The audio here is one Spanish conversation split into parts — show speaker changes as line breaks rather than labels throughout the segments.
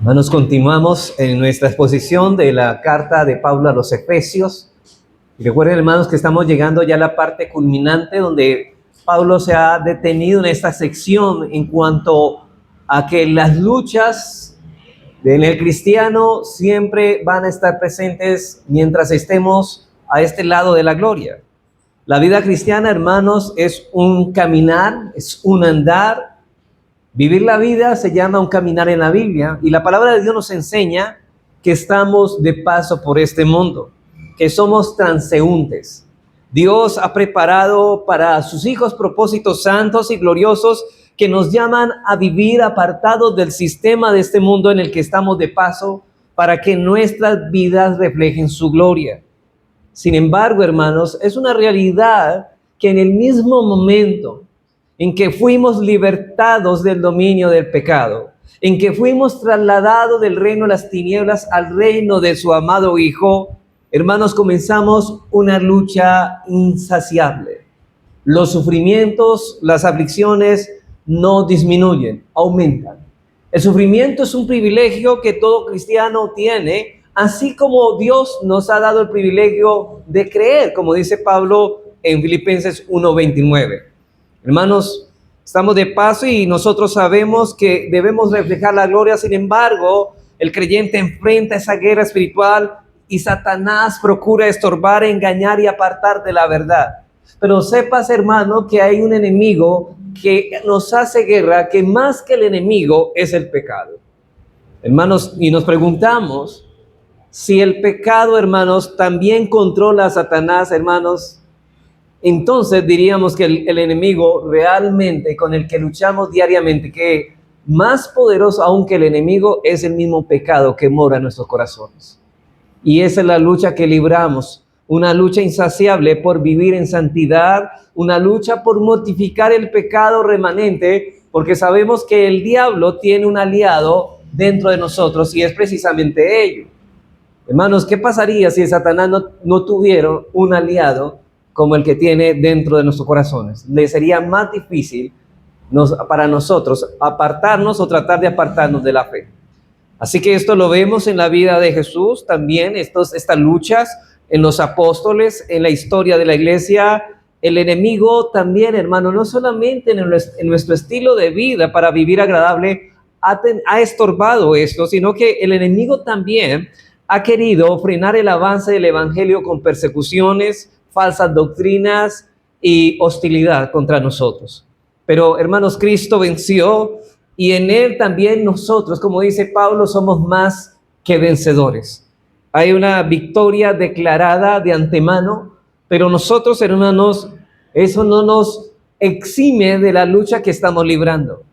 Hermanos, continuamos en nuestra exposición de la carta de Pablo a los Efesios. Y recuerden, hermanos, que estamos llegando ya a la parte culminante donde Pablo se ha detenido en esta sección en cuanto a que las luchas en el cristiano siempre van a estar presentes mientras estemos a este lado de la gloria. La vida cristiana, hermanos, es un caminar, es un andar. Vivir la vida se llama un caminar en la Biblia, y la palabra de Dios nos enseña que estamos de paso por este mundo, que somos transeúntes. Dios ha preparado para sus hijos propósitos santos y gloriosos que nos llaman a vivir apartados del sistema de este mundo en el que estamos de paso, para que nuestras vidas reflejen su gloria. Sin embargo, hermanos, es una realidad que en el mismo momento en que fuimos libertados del dominio del pecado, en que fuimos trasladados del reino de las tinieblas al reino de su amado Hijo, hermanos, comenzamos una lucha insaciable. Los sufrimientos, las aflicciones no disminuyen, aumentan. El sufrimiento es un privilegio que todo cristiano tiene, así como Dios nos ha dado el privilegio de creer, como dice Pablo en Filipenses 1:29. Hermanos, estamos de paso y nosotros sabemos que debemos reflejar la gloria. Sin embargo, el creyente enfrenta esa guerra espiritual y Satanás procura estorbar, engañar y apartar de la verdad. Pero sepas, hermano, que hay un enemigo que nos hace guerra, que más que el enemigo es el pecado. Hermanos, y nos preguntamos si el pecado, hermanos, también controla a Satanás, hermanos. Entonces diríamos que el enemigo realmente con el que luchamos diariamente, que más poderoso aún que el enemigo, es el mismo pecado que mora en nuestros corazones. Y esa es la lucha que libramos, una lucha insaciable por vivir en santidad, una lucha por mortificar el pecado remanente, porque sabemos que el diablo tiene un aliado dentro de nosotros y es precisamente ello. Hermanos, ¿qué pasaría si Satanás no tuviera un aliado como el que tiene dentro de nuestros corazones? Le sería más difícil para nosotros apartarnos o tratar de apartarnos de la fe. Así que esto lo vemos en la vida de Jesús también, estas luchas en los apóstoles, en la historia de la iglesia. El enemigo también, hermano, no solamente en nuestro estilo de vida para vivir agradable ha estorbado esto, sino que el enemigo también ha querido frenar el avance del evangelio con persecuciones, falsas doctrinas y hostilidad contra nosotros. Pero, hermanos, Cristo venció y en Él también nosotros, como dice Pablo, somos más que vencedores. Hay una victoria declarada de antemano, pero nosotros, hermanos, eso no nos exime de la lucha que estamos librando.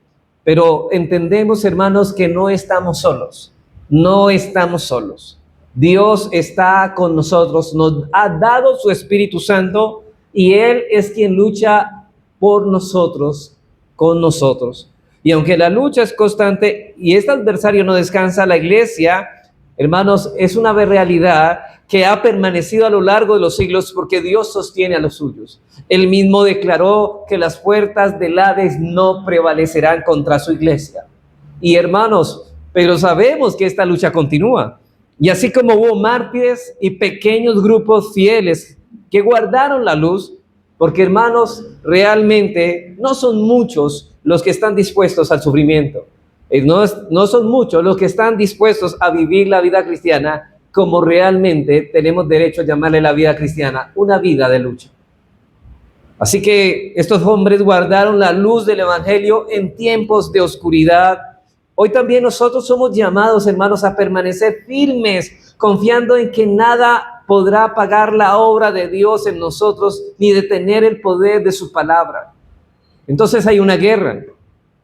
Pero entendemos, hermanos, que no estamos solos. No estamos solos. Dios está con nosotros, nos ha dado su Espíritu Santo y Él es quien lucha por nosotros, con nosotros. Y aunque la lucha es constante y este adversario no descansa, la iglesia, hermanos, es una realidad que ha permanecido a lo largo de los siglos porque Dios sostiene a los suyos. Él mismo declaró que las puertas del Hades no prevalecerán contra su iglesia. Y hermanos, pero sabemos que esta lucha continúa. Y así como hubo mártires y pequeños grupos fieles que guardaron la luz, porque hermanos, realmente no son muchos los que están dispuestos al sufrimiento. No son muchos los que están dispuestos a vivir la vida cristiana como realmente tenemos derecho a llamarle la vida cristiana, una vida de lucha. Así que estos hombres guardaron la luz del evangelio en tiempos de oscuridad. Hoy también nosotros somos llamados, hermanos, a permanecer firmes, confiando en que nada podrá apagar la obra de Dios en nosotros, ni detener el poder de su palabra. Entonces hay una guerra,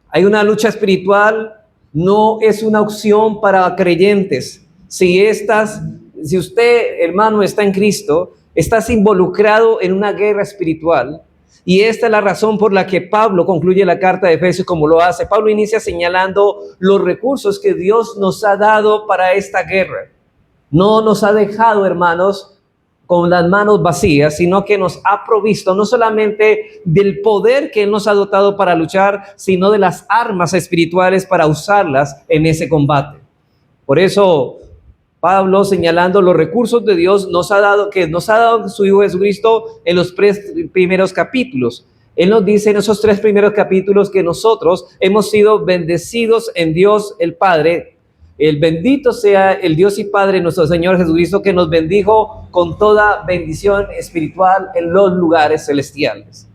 hay una lucha espiritual, no es una opción para creyentes. Si usted, hermano, está en Cristo, estás involucrado en una guerra espiritual. Y esta es la razón por la que Pablo concluye la carta de Efesios como lo hace. Pablo inicia señalando los recursos que Dios nos ha dado para esta guerra. No nos ha dejado, hermanos, con las manos vacías, sino que nos ha provisto no solamente del poder que Él nos ha dotado para luchar, sino de las armas espirituales para usarlas en ese combate. Por eso Pablo, señalando los recursos de Dios, nos ha dado su Hijo Jesucristo en los primeros capítulos. Él nos dice en esos 3 primeros capítulos que nosotros hemos sido bendecidos en Dios el Padre. El bendito sea el Dios y Padre nuestro Señor Jesucristo, que nos bendijo con toda bendición espiritual en los lugares celestiales.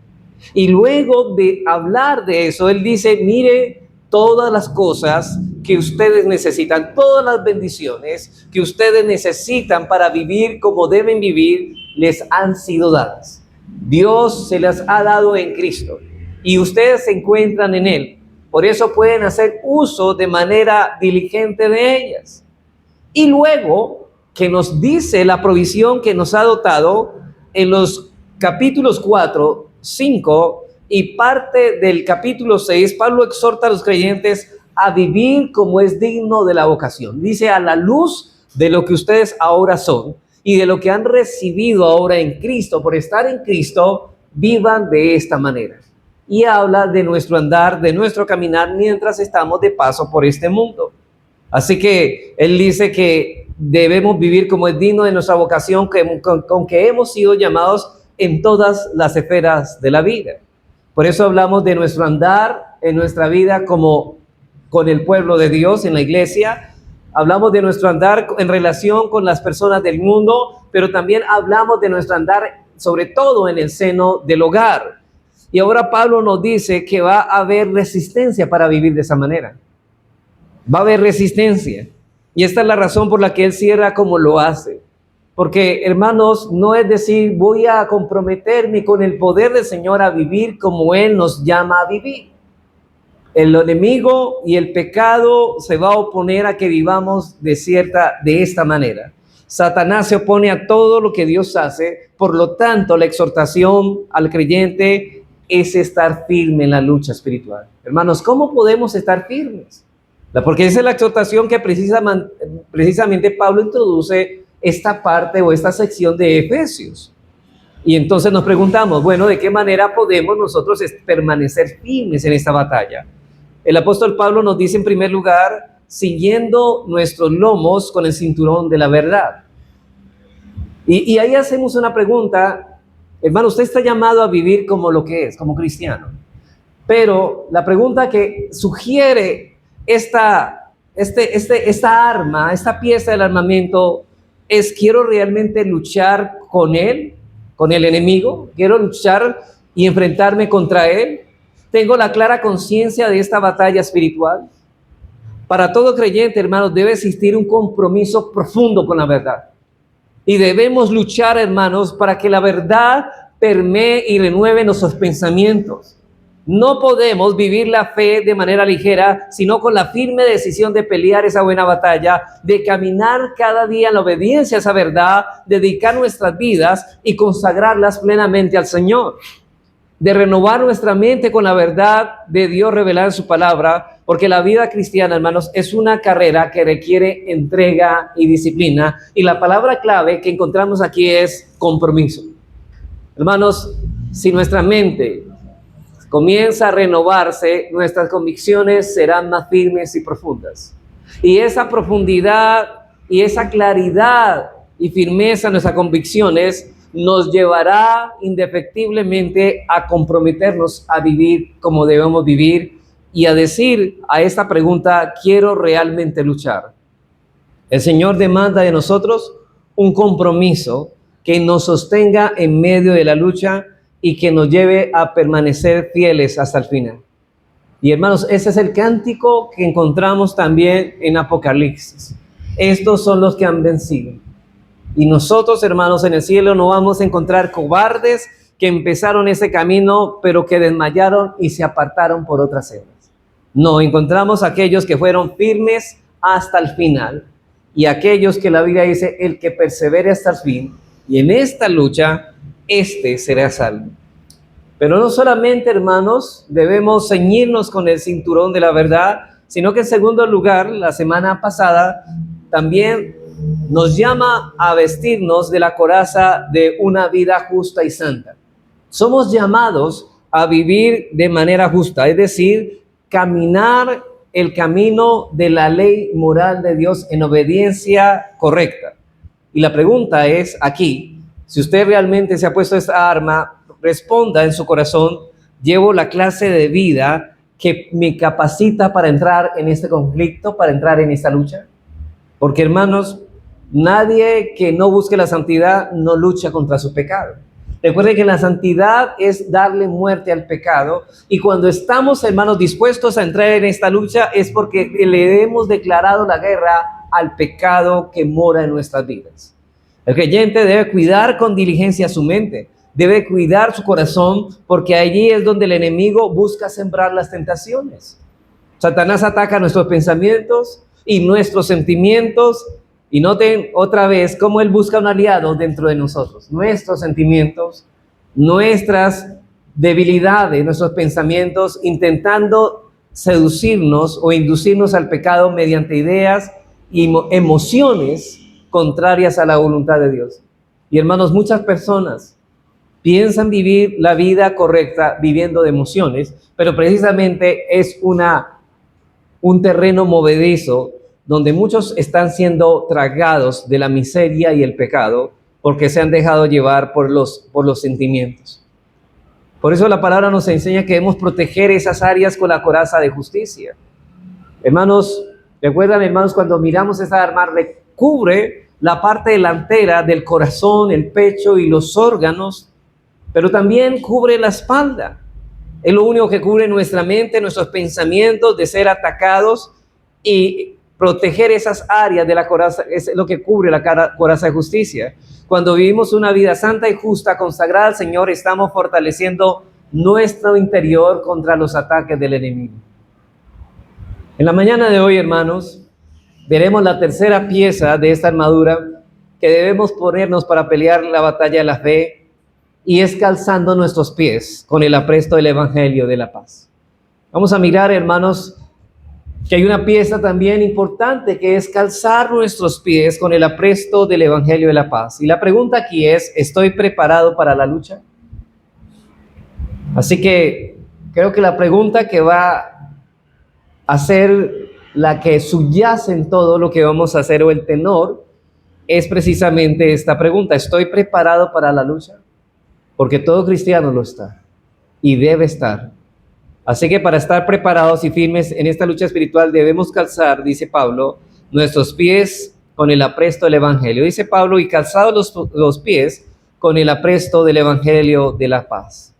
Y luego de hablar de eso, él dice, mire todas las cosas que ustedes necesitan, todas las bendiciones que ustedes necesitan para vivir como deben vivir, les han sido dadas. Dios se las ha dado en Cristo y ustedes se encuentran en Él. Por eso pueden hacer uso de manera diligente de ellas. Y luego que nos dice la provisión que nos ha dotado en los capítulos 4, 5 y parte del capítulo 6, Pablo exhorta a los creyentes a vivir como es digno de la vocación. Dice, a la luz de lo que ustedes ahora son y de lo que han recibido ahora en Cristo, por estar en Cristo, vivan de esta manera. Y habla de nuestro andar, de nuestro caminar mientras estamos de paso por este mundo. Así que él dice que debemos vivir como es digno de nuestra vocación, con que hemos sido llamados en todas las esferas de la vida. Por eso hablamos de nuestro andar en nuestra vida como con el pueblo de Dios en la iglesia. Hablamos de nuestro andar en relación con las personas del mundo, pero también hablamos de nuestro andar sobre todo en el seno del hogar. Y ahora Pablo nos dice que va a haber resistencia para vivir de esa manera. Va a haber resistencia. Y esta es la razón por la que él cierra como lo hace. Porque, hermanos, no es decir, voy a comprometerme con el poder del Señor a vivir como Él nos llama a vivir. El enemigo y el pecado se va a oponer a que vivamos de esta manera. Satanás se opone a todo lo que Dios hace. Por lo tanto, la exhortación al creyente es estar firme en la lucha espiritual. Hermanos, ¿cómo podemos estar firmes? Porque esa es la exhortación que precisamente Pablo introduce esta parte o esta sección de Efesios. Y entonces nos preguntamos, bueno, ¿de qué manera podemos nosotros permanecer firmes en esta batalla? El apóstol Pablo nos dice en primer lugar, siguiendo nuestros lomos con el cinturón de la verdad. Y ahí hacemos una pregunta, hermano, usted está llamado a vivir como lo que es, como cristiano. Pero la pregunta que sugiere esta arma, esta pieza del armamento, es, ¿quiero realmente luchar con él, con el enemigo? ¿Quiero luchar y enfrentarme contra él? ¿Tengo la clara conciencia de esta batalla espiritual? Para todo creyente, hermanos, debe existir un compromiso profundo con la verdad. Y debemos luchar, hermanos, para que la verdad permee y renueve nuestros pensamientos. No podemos vivir la fe de manera ligera, sino con la firme decisión de pelear esa buena batalla, de caminar cada día en la obediencia a esa verdad, dedicar nuestras vidas y consagrarlas plenamente al Señor. De renovar nuestra mente con la verdad de Dios revelada en su palabra, porque la vida cristiana, hermanos, es una carrera que requiere entrega y disciplina. Y la palabra clave que encontramos aquí es compromiso. Hermanos, si nuestra mente comienza a renovarse, nuestras convicciones serán más firmes y profundas. Y esa profundidad y esa claridad y firmeza en nuestras convicciones nos llevará indefectiblemente a comprometernos a vivir como debemos vivir y a decir a esta pregunta, ¿quiero realmente luchar? El Señor demanda de nosotros un compromiso que nos sostenga en medio de la lucha y que nos lleve a permanecer fieles hasta el final. Y hermanos, ese es el cántico que encontramos también en Apocalipsis. Estos son los que han vencido. Y nosotros, hermanos, en el cielo no vamos a encontrar cobardes que empezaron ese camino, pero que desmayaron y se apartaron por otras sendas. No, encontramos aquellos que fueron firmes hasta el final. Y aquellos que la Biblia dice, el que persevere hasta el fin, y en esta lucha, este será salvo. Pero no solamente, hermanos, debemos ceñirnos con el cinturón de la verdad, sino que en segundo lugar, la semana pasada, también nos llama a vestirnos de la coraza de una vida justa y santa. Somos llamados a vivir de manera justa, es decir, caminar el camino de la ley moral de Dios en obediencia correcta. Y la pregunta es aquí, si usted realmente se ha puesto esta arma, responda en su corazón: llevo la clase de vida que me capacita para entrar en este conflicto, para entrar en esta lucha. Porque, hermanos, nadie que no busque la santidad no lucha contra su pecado. Recuerden que la santidad es darle muerte al pecado, y cuando estamos, hermanos, dispuestos a entrar en esta lucha es porque le hemos declarado la guerra al pecado que mora en nuestras vidas. El creyente debe cuidar con diligencia su mente, debe cuidar su corazón, porque allí es donde el enemigo busca sembrar las tentaciones. Satanás ataca nuestros pensamientos y nuestros sentimientos. Y noten otra vez cómo él busca un aliado dentro de nosotros. Nuestros sentimientos, nuestras debilidades, nuestros pensamientos, intentando seducirnos o inducirnos al pecado mediante ideas y emociones contrarias a la voluntad de Dios. Y hermanos, muchas personas piensan vivir la vida correcta viviendo de emociones, pero precisamente es un terreno movedizo donde muchos están siendo tragados de la miseria y el pecado porque se han dejado llevar por los sentimientos. Por eso la palabra nos enseña que debemos proteger esas áreas con la coraza de justicia. Hermanos, recuerdan, hermanos, cuando miramos esa arma, cubre la parte delantera del corazón, el pecho y los órganos, pero también cubre la espalda. Es lo único que cubre nuestra mente, nuestros pensamientos de ser atacados, y proteger esas áreas de la coraza es lo que cubre la coraza de justicia. Cuando vivimos una vida santa y justa, consagrada al Señor, estamos fortaleciendo nuestro interior contra los ataques del enemigo. En la mañana de hoy, hermanos, veremos la tercera pieza de esta armadura que debemos ponernos para pelear la batalla de la fe, y es calzando nuestros pies con el apresto del Evangelio de la paz. Vamos a mirar, hermanos, que hay una pieza también importante, que es calzar nuestros pies con el apresto del Evangelio de la paz. Y la pregunta aquí es: ¿estoy preparado para la lucha? Así que creo que la pregunta que va a ser la que subyace en todo lo que vamos a hacer, o el tenor, es precisamente esta pregunta: ¿estoy preparado para la lucha? Porque todo cristiano lo está y debe estar. Así que para estar preparados y firmes en esta lucha espiritual debemos calzar, dice Pablo, nuestros pies con el apresto del Evangelio. Dice Pablo: y calzados los pies con el apresto del Evangelio de la paz.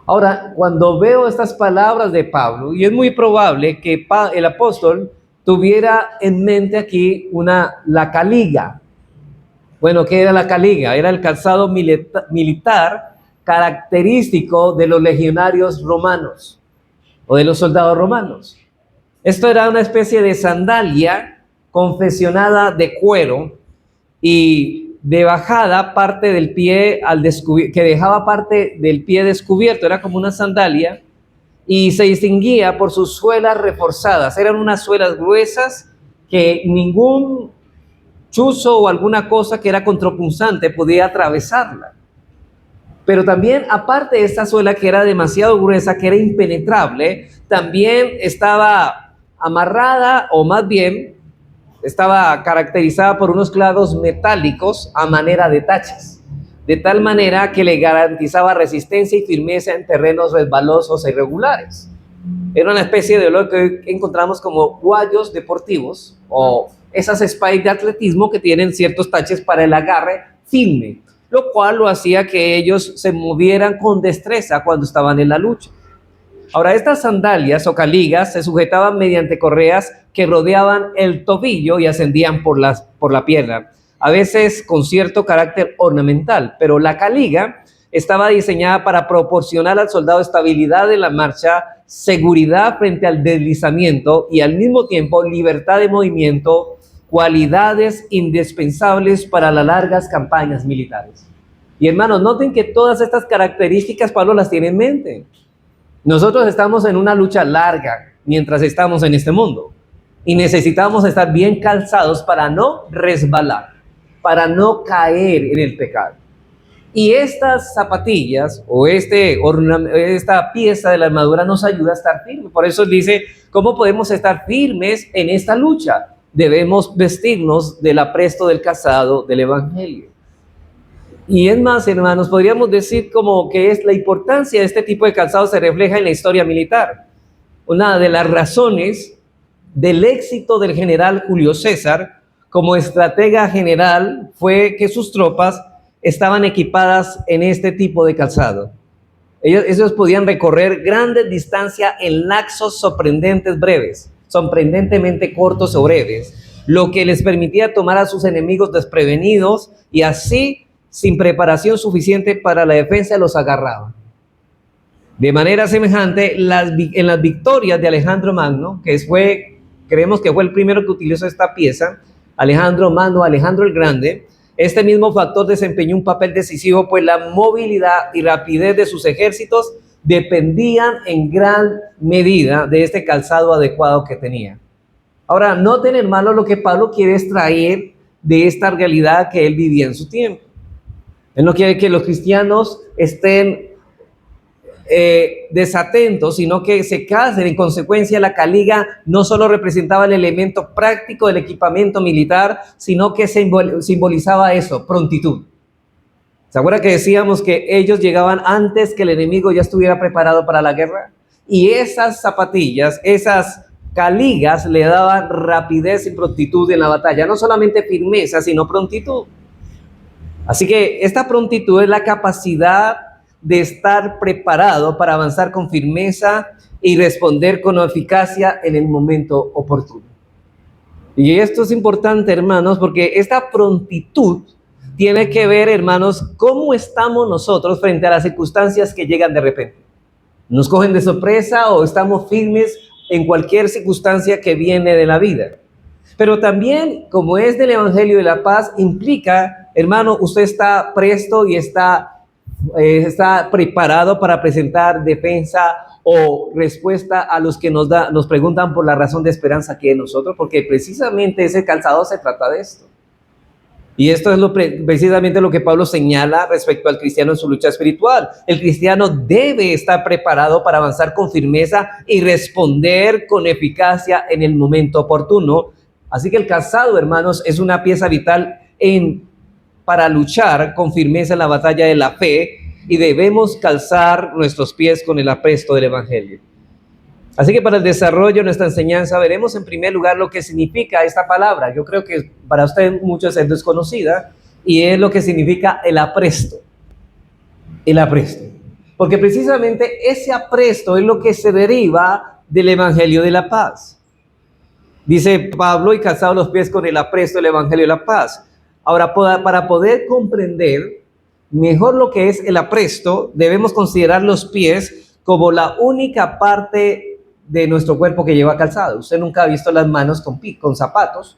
Ahora, cuando veo estas palabras de Pablo, y es muy probable que el apóstol tuviera en mente aquí la caliga. Bueno, ¿qué era la caliga? Era el calzado militar característico de los legionarios romanos o de los soldados romanos. Esto era una especie de sandalia confeccionada de cuero y de bajada parte del pie que dejaba parte del pie descubierto. Era como una sandalia y se distinguía por sus suelas reforzadas. Eran unas suelas gruesas que ningún chuzo o alguna cosa que era contrapunzante podía atravesarla. Pero también, aparte de esta suela que era demasiado gruesa, que era impenetrable, también estaba amarrada, o más bien estaba caracterizada por unos clavos metálicos a manera de tachas, de tal manera que le garantizaba resistencia y firmeza en terrenos resbalosos e irregulares. Era una especie de lo que encontramos como guayos deportivos, o esas spikes de atletismo que tienen ciertos taches para el agarre firme, lo cual lo hacía que ellos se movieran con destreza cuando estaban en la lucha. Ahora, estas sandalias o caligas se sujetaban mediante correas que rodeaban el tobillo y ascendían por la pierna, a veces con cierto carácter ornamental, pero la caliga estaba diseñada para proporcionar al soldado estabilidad en la marcha, seguridad frente al deslizamiento y al mismo tiempo libertad de movimiento, cualidades indispensables para las largas campañas militares. Y hermanos, noten que todas estas características Pablo las tiene en mente. Nosotros estamos en una lucha larga mientras estamos en este mundo y necesitamos estar bien calzados para no resbalar, para no caer en el pecado. Y estas zapatillas o esta pieza de la armadura nos ayuda a estar firmes. Por eso dice, ¿cómo podemos estar firmes en esta lucha? Debemos vestirnos del apresto del calzado del Evangelio. Y es más, hermanos, podríamos decir como que es la importancia de este tipo de calzado se refleja en la historia militar. Una de las razones del éxito del general Julio César como estratega general fue que sus tropas estaban equipadas en este tipo de calzado. Ellos podían recorrer grandes distancias en lapsos sorprendentemente cortos o breves, lo que les permitía tomar a sus enemigos desprevenidos y así, sin preparación suficiente para la defensa, los agarraban. De manera semejante, en las victorias de Alejandro Magno, creemos que fue el primero que utilizó esta pieza, Alejandro Magno, Alejandro el Grande, este mismo factor desempeñó un papel decisivo, pues la movilidad y rapidez de sus ejércitos dependían en gran medida de este calzado adecuado que tenía. Ahora, noten, hermanos, lo que Pablo quiere extraer de esta realidad que él vivía en su tiempo. Él no quiere que los cristianos estén desatentos, sino que se casen. En consecuencia, la caliga no solo representaba el elemento práctico del equipamiento militar, sino que simbolizaba eso, prontitud. ¿Se acuerda que decíamos que ellos llegaban antes que el enemigo ya estuviera preparado para la guerra? Y esas zapatillas, esas caligas le daban rapidez y prontitud en la batalla, no solamente firmeza, sino prontitud. Así que esta prontitud es la capacidad de estar preparado para avanzar con firmeza y responder con eficacia en el momento oportuno. Y esto es importante, hermanos, porque esta prontitud tiene que ver, hermanos, cómo estamos nosotros frente a las circunstancias que llegan de repente. ¿Nos cogen de sorpresa o estamos firmes en cualquier circunstancia que viene de la vida? Pero también, como es del Evangelio de la Paz, implica, hermano, usted está presto y está preparado para presentar defensa o respuesta a los que nos preguntan por la razón de esperanza que es nosotros, porque precisamente ese calzado se trata de esto. Y esto es precisamente lo que Pablo señala respecto al cristiano en su lucha espiritual. El cristiano debe estar preparado para avanzar con firmeza y responder con eficacia en el momento oportuno. Así que el calzado, hermanos, es una pieza vital para luchar con firmeza en la batalla de la fe, y debemos calzar nuestros pies con el apresto del Evangelio. Así que para el desarrollo de nuestra enseñanza veremos en primer lugar lo que significa esta palabra. Yo creo que para usted muchos es desconocida, y es lo que significa el apresto. El apresto. Porque precisamente ese apresto es lo que se deriva del Evangelio de la Paz. Dice Pablo, y calzados los pies con el apresto del Evangelio de la Paz. Ahora, para poder comprender mejor lo que es el apresto, debemos considerar los pies como la única parte de nuestro cuerpo que lleva calzado. Usted nunca ha visto las manos con zapatos,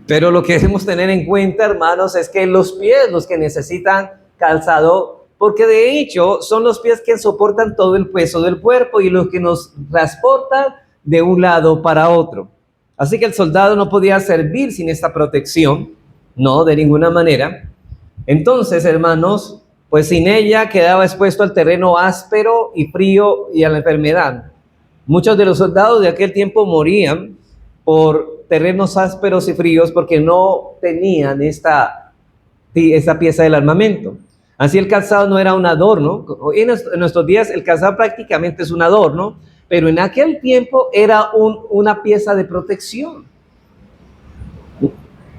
pero lo que debemos tener en cuenta, hermanos, es que los pies los que necesitan calzado, porque de hecho son los pies que soportan todo el peso del cuerpo y los que nos transportan de un lado para otro. Así que el soldado no podía servir sin esta protección, no, de ninguna manera. Entonces, hermanos, pues sin ella quedaba expuesto al terreno áspero y frío y a la enfermedad. Muchos de los soldados de aquel tiempo morían por terrenos ásperos y fríos porque no tenían esta pieza del armamento. Así el calzado no era un adorno. Hoy en nuestros días el calzado prácticamente es un adorno, pero en aquel tiempo era una pieza de protección.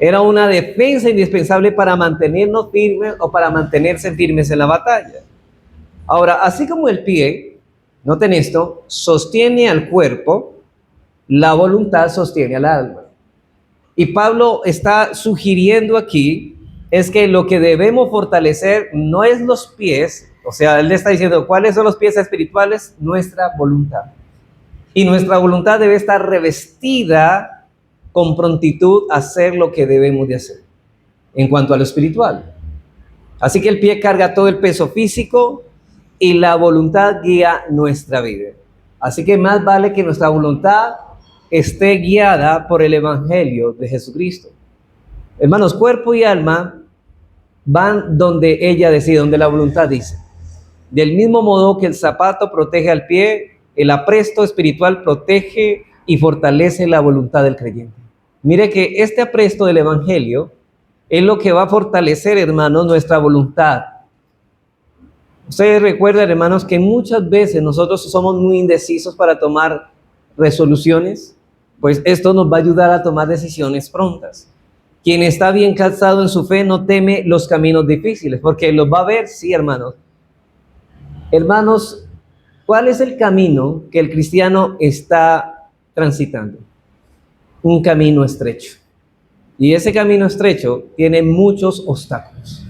Era una defensa indispensable para mantenernos firmes o para mantenerse firmes en la batalla. Ahora, así como el pie, noten esto, sostiene al cuerpo, la voluntad sostiene al alma. Y Pablo está sugiriendo aquí es que lo que debemos fortalecer no es los pies, o sea, él le está diciendo, ¿cuáles son los pies espirituales? Nuestra voluntad. Y nuestra voluntad debe estar revestida con prontitud a hacer lo que debemos de hacer en cuanto a lo espiritual. Así que el pie carga todo el peso físico y la voluntad guía nuestra vida. Así que más vale que nuestra voluntad esté guiada por el Evangelio de Jesucristo. Hermanos, cuerpo y alma van donde ella decide, donde la voluntad dice. Del mismo modo que el zapato protege al pie, el apresto espiritual protege y fortalece la voluntad del creyente. Mire que este apresto del Evangelio es lo que va a fortalecer, hermanos, nuestra voluntad. Ustedes recuerdan, hermanos, que muchas veces nosotros somos muy indecisos para tomar resoluciones. Pues esto nos va a ayudar a tomar decisiones prontas. Quien está bien calzado en su fe no teme los caminos difíciles, porque los va a ver, sí, hermanos. Hermanos, ¿cuál es el camino que el cristiano está transitando? Un camino estrecho. Y ese camino estrecho tiene muchos obstáculos.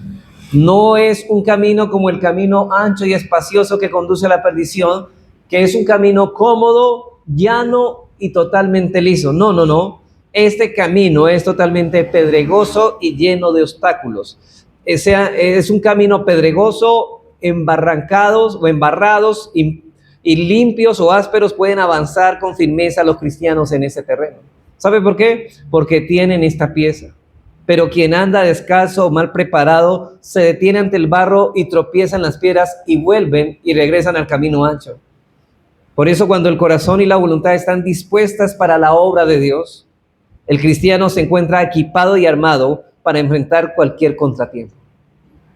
No es un camino como el camino ancho y espacioso que conduce a la perdición, que es un camino cómodo, llano y totalmente liso. No, no, no. Este camino es totalmente pedregoso y lleno de obstáculos. Es un camino pedregoso, embarrancados o embarrados y limpios o ásperos pueden avanzar con firmeza los cristianos en ese terreno. ¿Sabe por qué? Porque tienen esta pieza. Pero quien anda descalzo o mal preparado se detiene ante el barro y tropieza en las piedras y vuelven y regresan al camino ancho. Por eso cuando el corazón y la voluntad están dispuestas para la obra de Dios, el cristiano se encuentra equipado y armado para enfrentar cualquier contratiempo.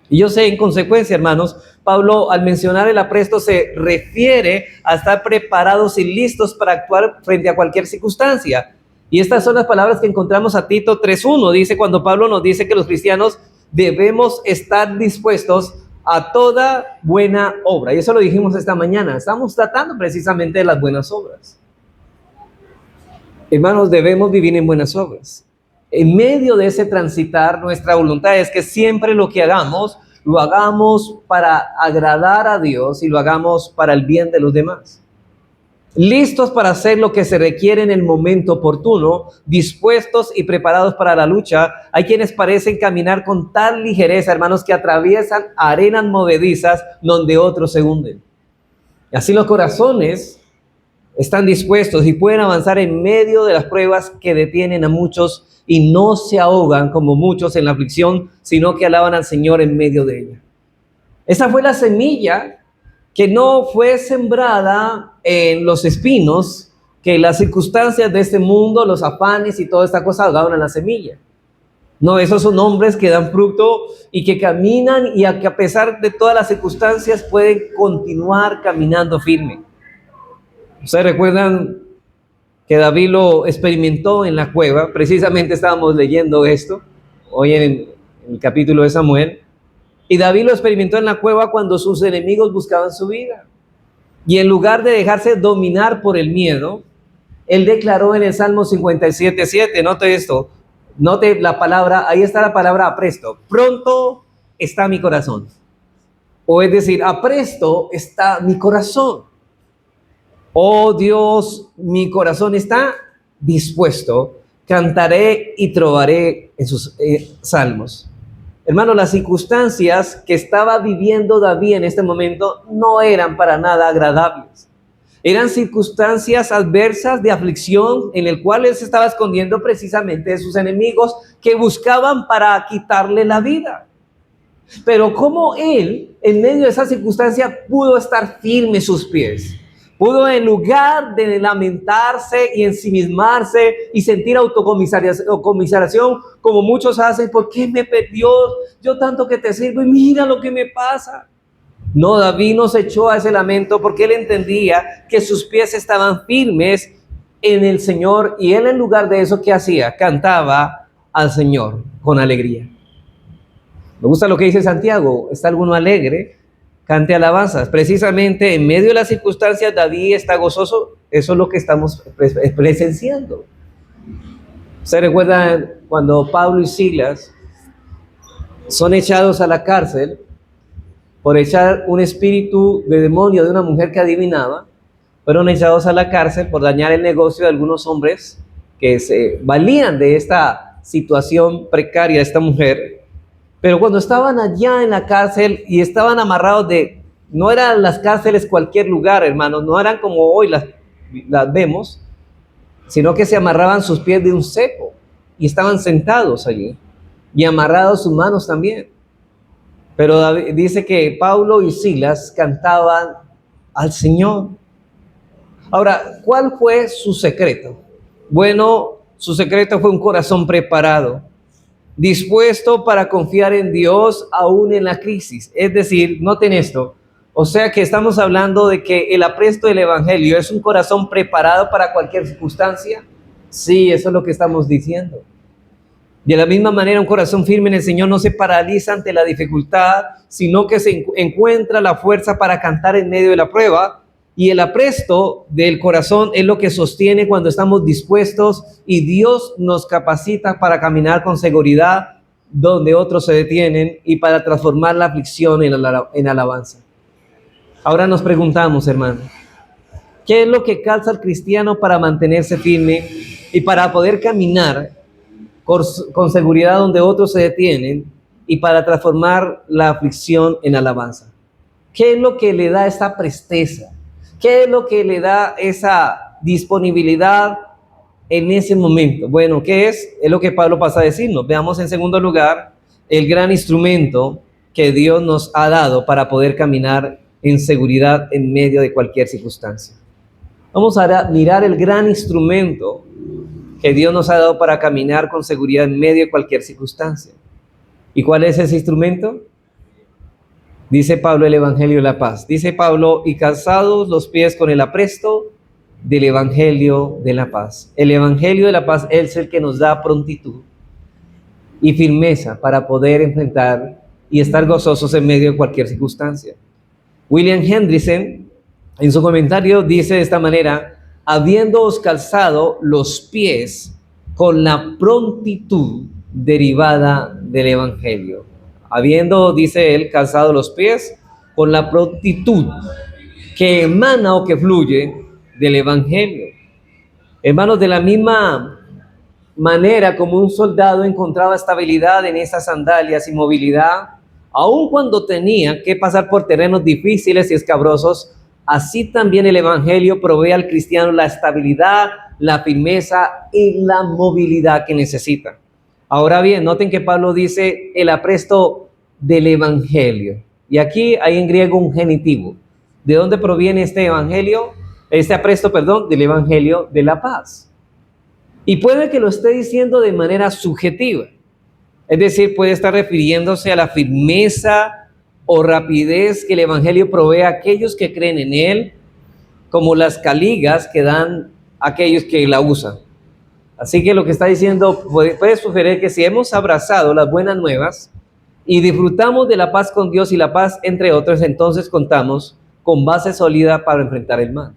Y yo sé, en consecuencia, hermanos, Pablo al mencionar el apresto se refiere a estar preparados y listos para actuar frente a cualquier circunstancia. Y estas son las palabras que encontramos a Tito 3:1. Dice, cuando Pablo nos dice que los cristianos debemos estar dispuestos a toda buena obra. Y eso lo dijimos esta mañana. Estamos tratando precisamente de las buenas obras. Hermanos, debemos vivir en buenas obras. En medio de ese transitar, nuestra voluntad es que siempre lo que hagamos, lo hagamos para agradar a Dios y lo hagamos para el bien de los demás. Listos para hacer lo que se requiere en el momento oportuno, dispuestos y preparados para la lucha. Hay quienes parecen caminar con tal ligereza, hermanos, que atraviesan arenas movedizas donde otros se hunden. Y así los corazones están dispuestos y pueden avanzar en medio de las pruebas que detienen a muchos y no se ahogan como muchos en la aflicción, sino que alaban al Señor en medio de ella. Esa fue la semilla que no fue sembrada en los espinos, que las circunstancias de este mundo, los afanes y toda esta cosa ahogaron a la semilla. No, esos son hombres que dan fruto y que caminan y que a pesar de todas las circunstancias pueden continuar caminando firme. ¿Ustedes recuerdan que David lo experimentó en la cueva? Precisamente estábamos leyendo esto hoy en el capítulo de Samuel. Y David lo experimentó en la cueva cuando sus enemigos buscaban su vida. Y en lugar de dejarse dominar por el miedo, él declaró en el Salmo 57:7, note esto, note la palabra, ahí está la palabra apresto. Pronto está mi corazón. O es decir, apresto está mi corazón. Oh Dios, mi corazón está dispuesto, cantaré y trovaré en sus salmos. Hermano, las circunstancias que estaba viviendo David en este momento no eran para nada agradables. Eran circunstancias adversas de aflicción en el cual él se estaba escondiendo precisamente de sus enemigos que buscaban para quitarle la vida. Pero cómo él, en medio de esa circunstancia, pudo estar firme sus pies. Pudo, en lugar de lamentarse y ensimismarse y sentir autocomiseración, como muchos hacen, ¿por qué me perdió? Yo tanto que te sirvo y mira lo que me pasa. No, David no se echó a ese lamento porque él entendía que sus pies estaban firmes en el Señor y él, en lugar de eso, ¿qué hacía? Cantaba al Señor con alegría. Me gusta lo que dice Santiago: ¿está alguno alegre? Cante alabanzas. Precisamente en medio de las circunstancias David está gozoso. Eso es lo que estamos presenciando. ¿Se recuerdan cuando Pablo y Silas son echados a la cárcel por echar un espíritu de demonio de una mujer que adivinaba? Fueron echados a la cárcel por dañar el negocio de algunos hombres que se valían de esta situación precaria de esta mujer. Pero cuando estaban allá en la cárcel y estaban amarrados no eran las cárceles cualquier lugar, hermanos, no eran como hoy las vemos, sino que se amarraban sus pies de un cepo y estaban sentados allí y amarrados sus manos también. Pero dice que Pablo y Silas cantaban al Señor. Ahora, ¿cuál fue su secreto? Bueno, su secreto fue un corazón preparado, dispuesto para confiar en Dios aún en la crisis. Es decir, noten esto, o sea que estamos hablando de que el apresto del Evangelio es un corazón preparado para cualquier circunstancia. Sí, eso es lo que estamos diciendo. De la misma manera, un corazón firme en el Señor no se paraliza ante la dificultad, sino que se encuentra la fuerza para cantar en medio de la prueba. Y el apresto del corazón es lo que sostiene cuando estamos dispuestos y Dios nos capacita para caminar con seguridad donde otros se detienen y para transformar la aflicción en alabanza. Ahora nos preguntamos, hermano, ¿qué es lo que calza al cristiano para mantenerse firme y para poder caminar con seguridad donde otros se detienen y para transformar la aflicción en alabanza? ¿Qué es lo que le da esa presteza? ¿Qué es lo que le da esa disponibilidad en ese momento? Bueno, ¿qué es? Es lo que Pablo pasa a decirnos. Veamos en segundo lugar el gran instrumento que Dios nos ha dado para poder caminar en seguridad en medio de cualquier circunstancia. Vamos a mirar el gran instrumento que Dios nos ha dado para caminar con seguridad en medio de cualquier circunstancia. ¿Y cuál es ese instrumento? Dice Pablo, el Evangelio de la paz. Dice Pablo, y calzados los pies con el apresto del Evangelio de la paz. El Evangelio de la paz es el que nos da prontitud y firmeza para poder enfrentar y estar gozosos en medio de cualquier circunstancia. William Hendrickson, en su comentario, dice de esta manera: habiéndoos calzado los pies con la prontitud derivada del Evangelio. Habiendo, dice él, calzado los pies con la prontitud que emana o que fluye del Evangelio. Hermanos, de la misma manera como un soldado encontraba estabilidad en esas sandalias y movilidad, aun cuando tenía que pasar por terrenos difíciles y escabrosos, así también el Evangelio provee al cristiano la estabilidad, la firmeza y la movilidad que necesita. Ahora bien, noten que Pablo dice el apresto del Evangelio. Y aquí hay en griego un genitivo. ¿De dónde proviene este Evangelio? Este apresto, perdón, del Evangelio de la paz. Y puede que lo esté diciendo de manera subjetiva. Es decir, puede estar refiriéndose a la firmeza o rapidez que el Evangelio provee a aquellos que creen en él, como las caligas que dan a aquellos que la usan. Así que lo que está diciendo puede sugerir que si hemos abrazado las buenas nuevas y disfrutamos de la paz con Dios y la paz entre otros, entonces contamos con base sólida para enfrentar el mal.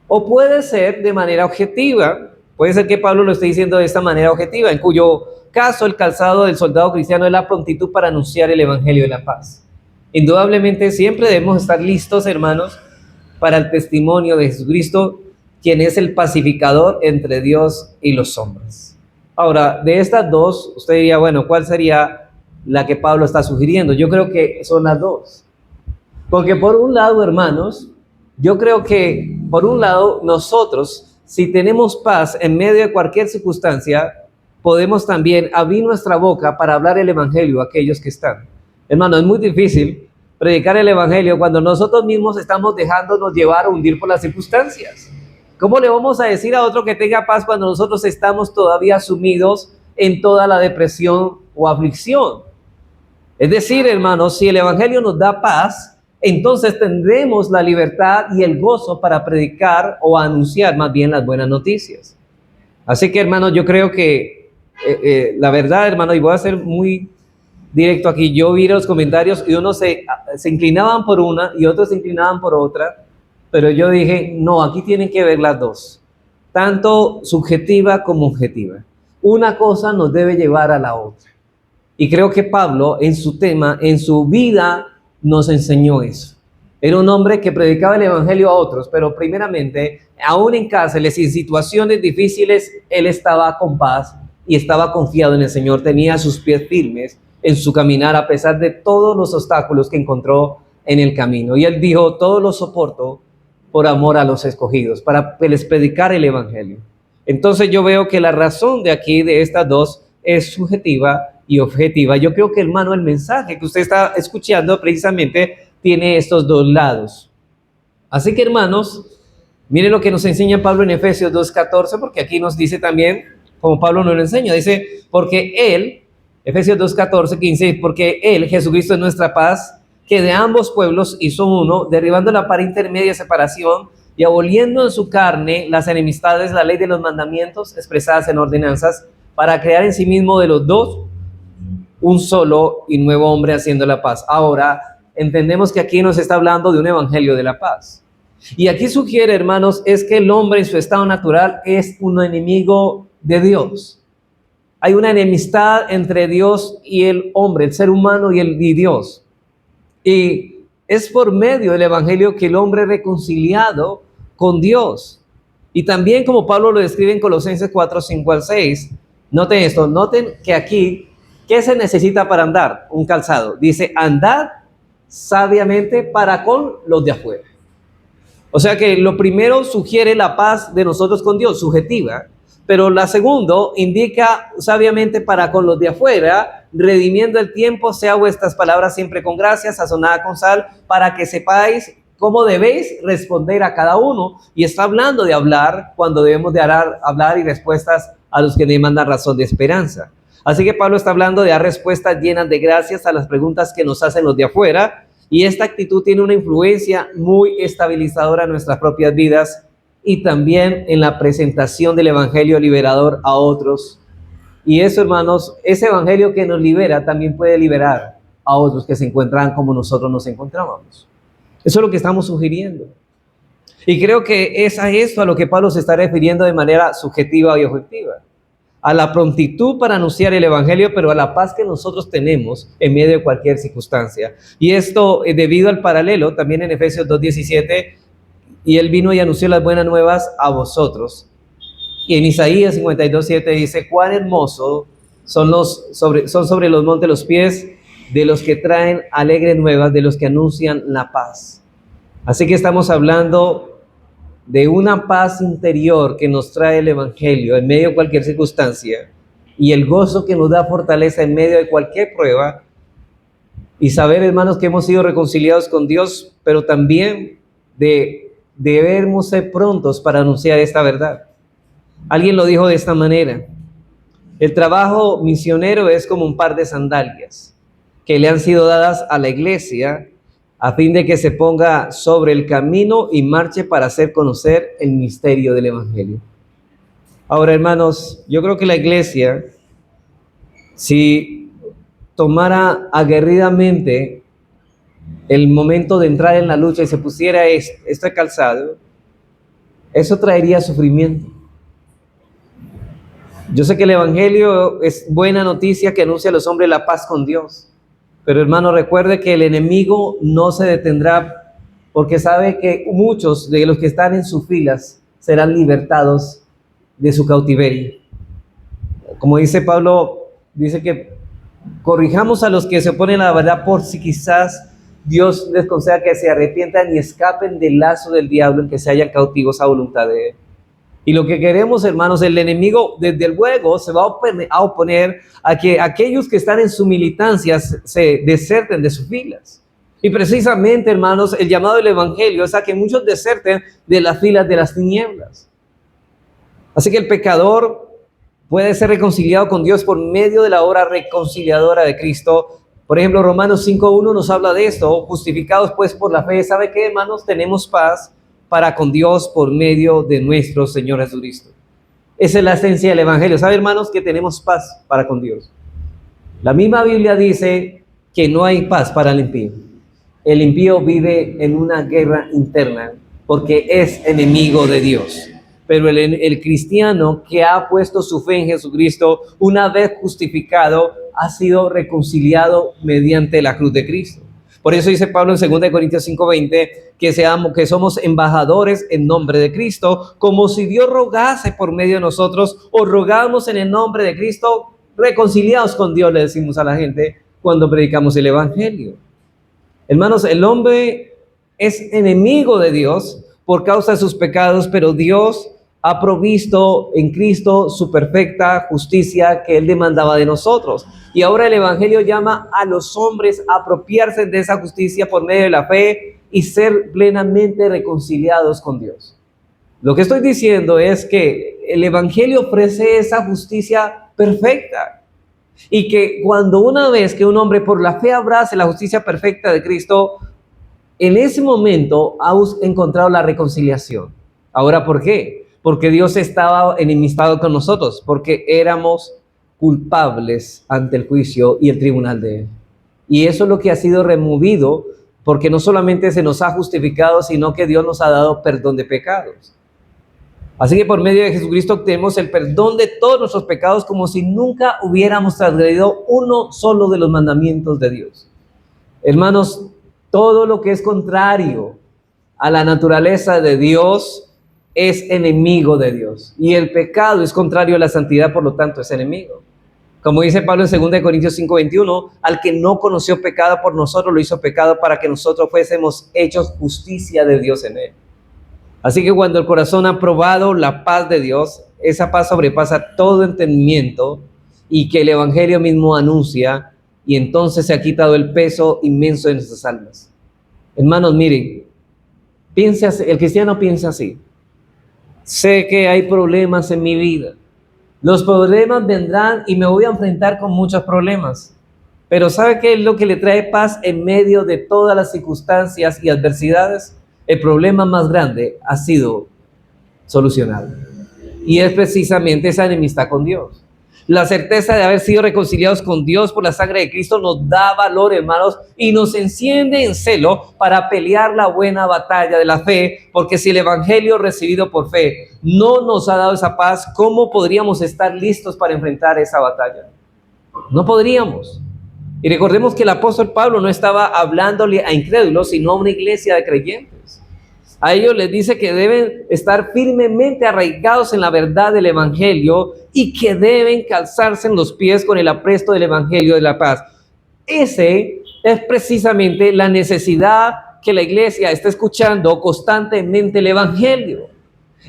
O puede ser de manera objetiva. Puede ser que Pablo lo esté diciendo de esta manera objetiva, en cuyo caso el calzado del soldado cristiano es la prontitud para anunciar el Evangelio de la paz. Indudablemente siempre debemos estar listos, hermanos, para el testimonio de Jesucristo, quien es el pacificador entre Dios y los hombres. Ahora, de estas dos, usted diría, bueno, ¿cuál sería la que Pablo está sugiriendo? Yo creo que son las dos. Porque por un lado, hermanos, yo creo que por un lado nosotros, si tenemos paz en medio de cualquier circunstancia, podemos también abrir nuestra boca para hablar el Evangelio a aquellos que están. Hermano, es muy difícil predicar el Evangelio cuando nosotros mismos estamos dejándonos llevar o hundir por las circunstancias. ¿Cómo le vamos a decir a otro que tenga paz cuando nosotros estamos todavía sumidos en toda la depresión o aflicción? Es decir, hermanos, si el Evangelio nos da paz, entonces tendremos la libertad y el gozo para predicar o anunciar más bien las buenas noticias. Así que, hermanos, yo creo que la verdad, hermano, y voy a ser muy directo aquí, yo vi los comentarios y unos se inclinaban por una y otros se inclinaban por otra, pero yo dije, no, aquí tienen que ver las dos, tanto subjetiva como objetiva. Una cosa nos debe llevar a la otra. Y creo que Pablo, en su tema, en su vida, nos enseñó eso. Era un hombre que predicaba el Evangelio a otros, pero primeramente, aún en cárceles y en situaciones difíciles, él estaba con paz y estaba confiado en el Señor. Tenía sus pies firmes en su caminar a pesar de todos los obstáculos que encontró en el camino. Y él dijo, todo lo soporto por amor a los escogidos, para les predicar el Evangelio. Entonces yo veo que la razón de aquí, de estas dos, es subjetiva y objetiva. Yo creo que, hermano, el mensaje que usted está escuchando precisamente tiene estos dos lados. Así que, hermanos, miren lo que nos enseña Pablo en Efesios 2:14, porque aquí nos dice también, como Pablo nos lo enseña, dice, porque Él, Efesios 2:14, 15, porque Él, Jesucristo, es nuestra paz, que de ambos pueblos hizo uno, derribando la pared intermedia de separación y aboliendo en su carne las enemistades, la ley de los mandamientos expresadas en ordenanzas, para crear en sí mismo de los dos un solo y nuevo hombre haciendo la paz. Ahora, entendemos que aquí nos está hablando de un evangelio de la paz. Y aquí sugiere, hermanos, es que el hombre en su estado natural es un enemigo de Dios. Hay una enemistad entre Dios y el hombre, el ser humano y Dios. Y es por medio del evangelio que el hombre es reconciliado con Dios. Y también como Pablo lo describe en Colosenses 4:5-6, noten esto, noten que aquí, ¿qué se necesita para andar? Un calzado. Dice, andad sabiamente para con los de afuera. O sea que lo primero sugiere la paz de nosotros con Dios, subjetiva, pero la segundo indica sabiamente para con los de afuera, redimiendo el tiempo, sea vuestras palabras siempre con gracia, sazonada con sal, para que sepáis cómo debéis responder a cada uno. Y está hablando de hablar cuando debemos de hablar y respuestas a los que demandan razón de esperanza. Así que Pablo está hablando de dar respuestas llenas de gracias a las preguntas que nos hacen los de afuera, y esta actitud tiene una influencia muy estabilizadora en nuestras propias vidas y también en la presentación del evangelio liberador a otros. Y eso, hermanos, ese evangelio que nos libera también puede liberar a otros que se encuentran como nosotros nos encontrábamos. Eso es lo que estamos sugiriendo. Y creo que es a esto a lo que Pablo se está refiriendo de manera subjetiva y objetiva. A la prontitud para anunciar el evangelio, pero a la paz que nosotros tenemos en medio de cualquier circunstancia. Y esto debido al paralelo, también en Efesios 2:17, y él vino y anunció las buenas nuevas a vosotros. Y en Isaías 52:7 dice, cuán hermoso son sobre los montes los pies de los que traen alegres nuevas, de los que anuncian la paz. Así que estamos hablando de una paz interior que nos trae el evangelio en medio de cualquier circunstancia, y el gozo que nos da fortaleza en medio de cualquier prueba, y saber, hermanos, que hemos sido reconciliados con Dios, pero también debemos ser prontos para anunciar esta verdad. Alguien lo dijo de esta manera: el trabajo misionero es como un par de sandalias que le han sido dadas a la iglesia a fin de que se ponga sobre el camino y marche para hacer conocer el misterio del evangelio. Ahora, hermanos, yo creo que la iglesia, si tomara aguerridamente el momento de entrar en la lucha y se pusiera este calzado, eso traería sufrimiento. Yo sé que el evangelio es buena noticia que anuncia a los hombres la paz con Dios. Pero, hermano, recuerde que el enemigo no se detendrá, porque sabe que muchos de los que están en sus filas serán libertados de su cautiverio. Como dice Pablo, dice que corrijamos a los que se oponen a la verdad, por si quizás Dios les conceda que se arrepientan y escapen del lazo del diablo en que se hallan cautivos a voluntad de él. Y lo que queremos, hermanos, el enemigo desde luego se va a oponer a que aquellos que están en su militancia se deserten de sus filas. Y precisamente, hermanos, el llamado del evangelio es a que muchos deserten de las filas de las tinieblas. Así que el pecador puede ser reconciliado con Dios por medio de la obra reconciliadora de Cristo. Por ejemplo, Romanos 5:1 nos habla de esto: justificados pues por la fe. ¿Sabe qué, hermanos? Tenemos paz para con Dios por medio de nuestro Señor Jesucristo. Esa es la esencia del evangelio. ¿Sabe, hermanos, que tenemos paz para con Dios? La misma Biblia dice que no hay paz para el impío. El impío vive en una guerra interna porque es enemigo de Dios. Pero el cristiano que ha puesto su fe en Jesucristo, una vez justificado, ha sido reconciliado mediante la cruz de Cristo. Por eso dice Pablo en 2 Corintios 5:20 que somos embajadores en nombre de Cristo, como si Dios rogase por medio de nosotros, o rogamos en el nombre de Cristo, reconciliados con Dios, le decimos a la gente cuando predicamos el evangelio. Hermanos, el hombre es enemigo de Dios por causa de sus pecados, pero Dios ha provisto en Cristo su perfecta justicia que Él demandaba de nosotros. Y ahora el Evangelio llama a los hombres a apropiarse de esa justicia por medio de la fe y ser plenamente reconciliados con Dios. Lo que estoy diciendo es que el Evangelio ofrece esa justicia perfecta. Y que cuando una vez que un hombre por la fe abrace la justicia perfecta de Cristo, en ese momento ha encontrado la reconciliación. Ahora, ¿por qué? Porque Dios estaba enemistado con nosotros, porque éramos culpables ante el juicio y el tribunal de Él. Y eso es lo que ha sido removido, porque no solamente se nos ha justificado, sino que Dios nos ha dado perdón de pecados. Así que por medio de Jesucristo obtenemos el perdón de todos nuestros pecados como si nunca hubiéramos transgredido uno solo de los mandamientos de Dios. Hermanos, todo lo que es contrario a la naturaleza de Dios es enemigo de Dios. Y el pecado es contrario a la santidad, por lo tanto es enemigo. Como dice Pablo en 2 Corintios 5:21, al que no conoció pecado por nosotros, lo hizo pecado para que nosotros fuésemos hechos justicia de Dios en él. Así que cuando el corazón ha probado la paz de Dios, esa paz sobrepasa todo entendimiento y que el Evangelio mismo anuncia, y entonces se ha quitado el peso inmenso de nuestras almas. Hermanos, miren, el cristiano piensa así: sé que hay problemas en mi vida, los problemas vendrán y me voy a enfrentar con muchos problemas, pero ¿sabe qué es lo que le trae paz en medio de todas las circunstancias y adversidades? El problema más grande ha sido solucionado, y es precisamente esa enemistad con Dios. La certeza de haber sido reconciliados con Dios por la sangre de Cristo nos da valor, hermanos, y nos enciende en celo para pelear la buena batalla de la fe, porque si el Evangelio recibido por fe no nos ha dado esa paz, ¿cómo podríamos estar listos para enfrentar esa batalla? No podríamos. Y recordemos que el apóstol Pablo no estaba hablándole a incrédulos, sino a una iglesia de creyentes. A ellos les dice que deben estar firmemente arraigados en la verdad del Evangelio y que deben calzarse en los pies con el apresto del Evangelio de la paz. Ese es precisamente la necesidad que la iglesia está escuchando constantemente el Evangelio.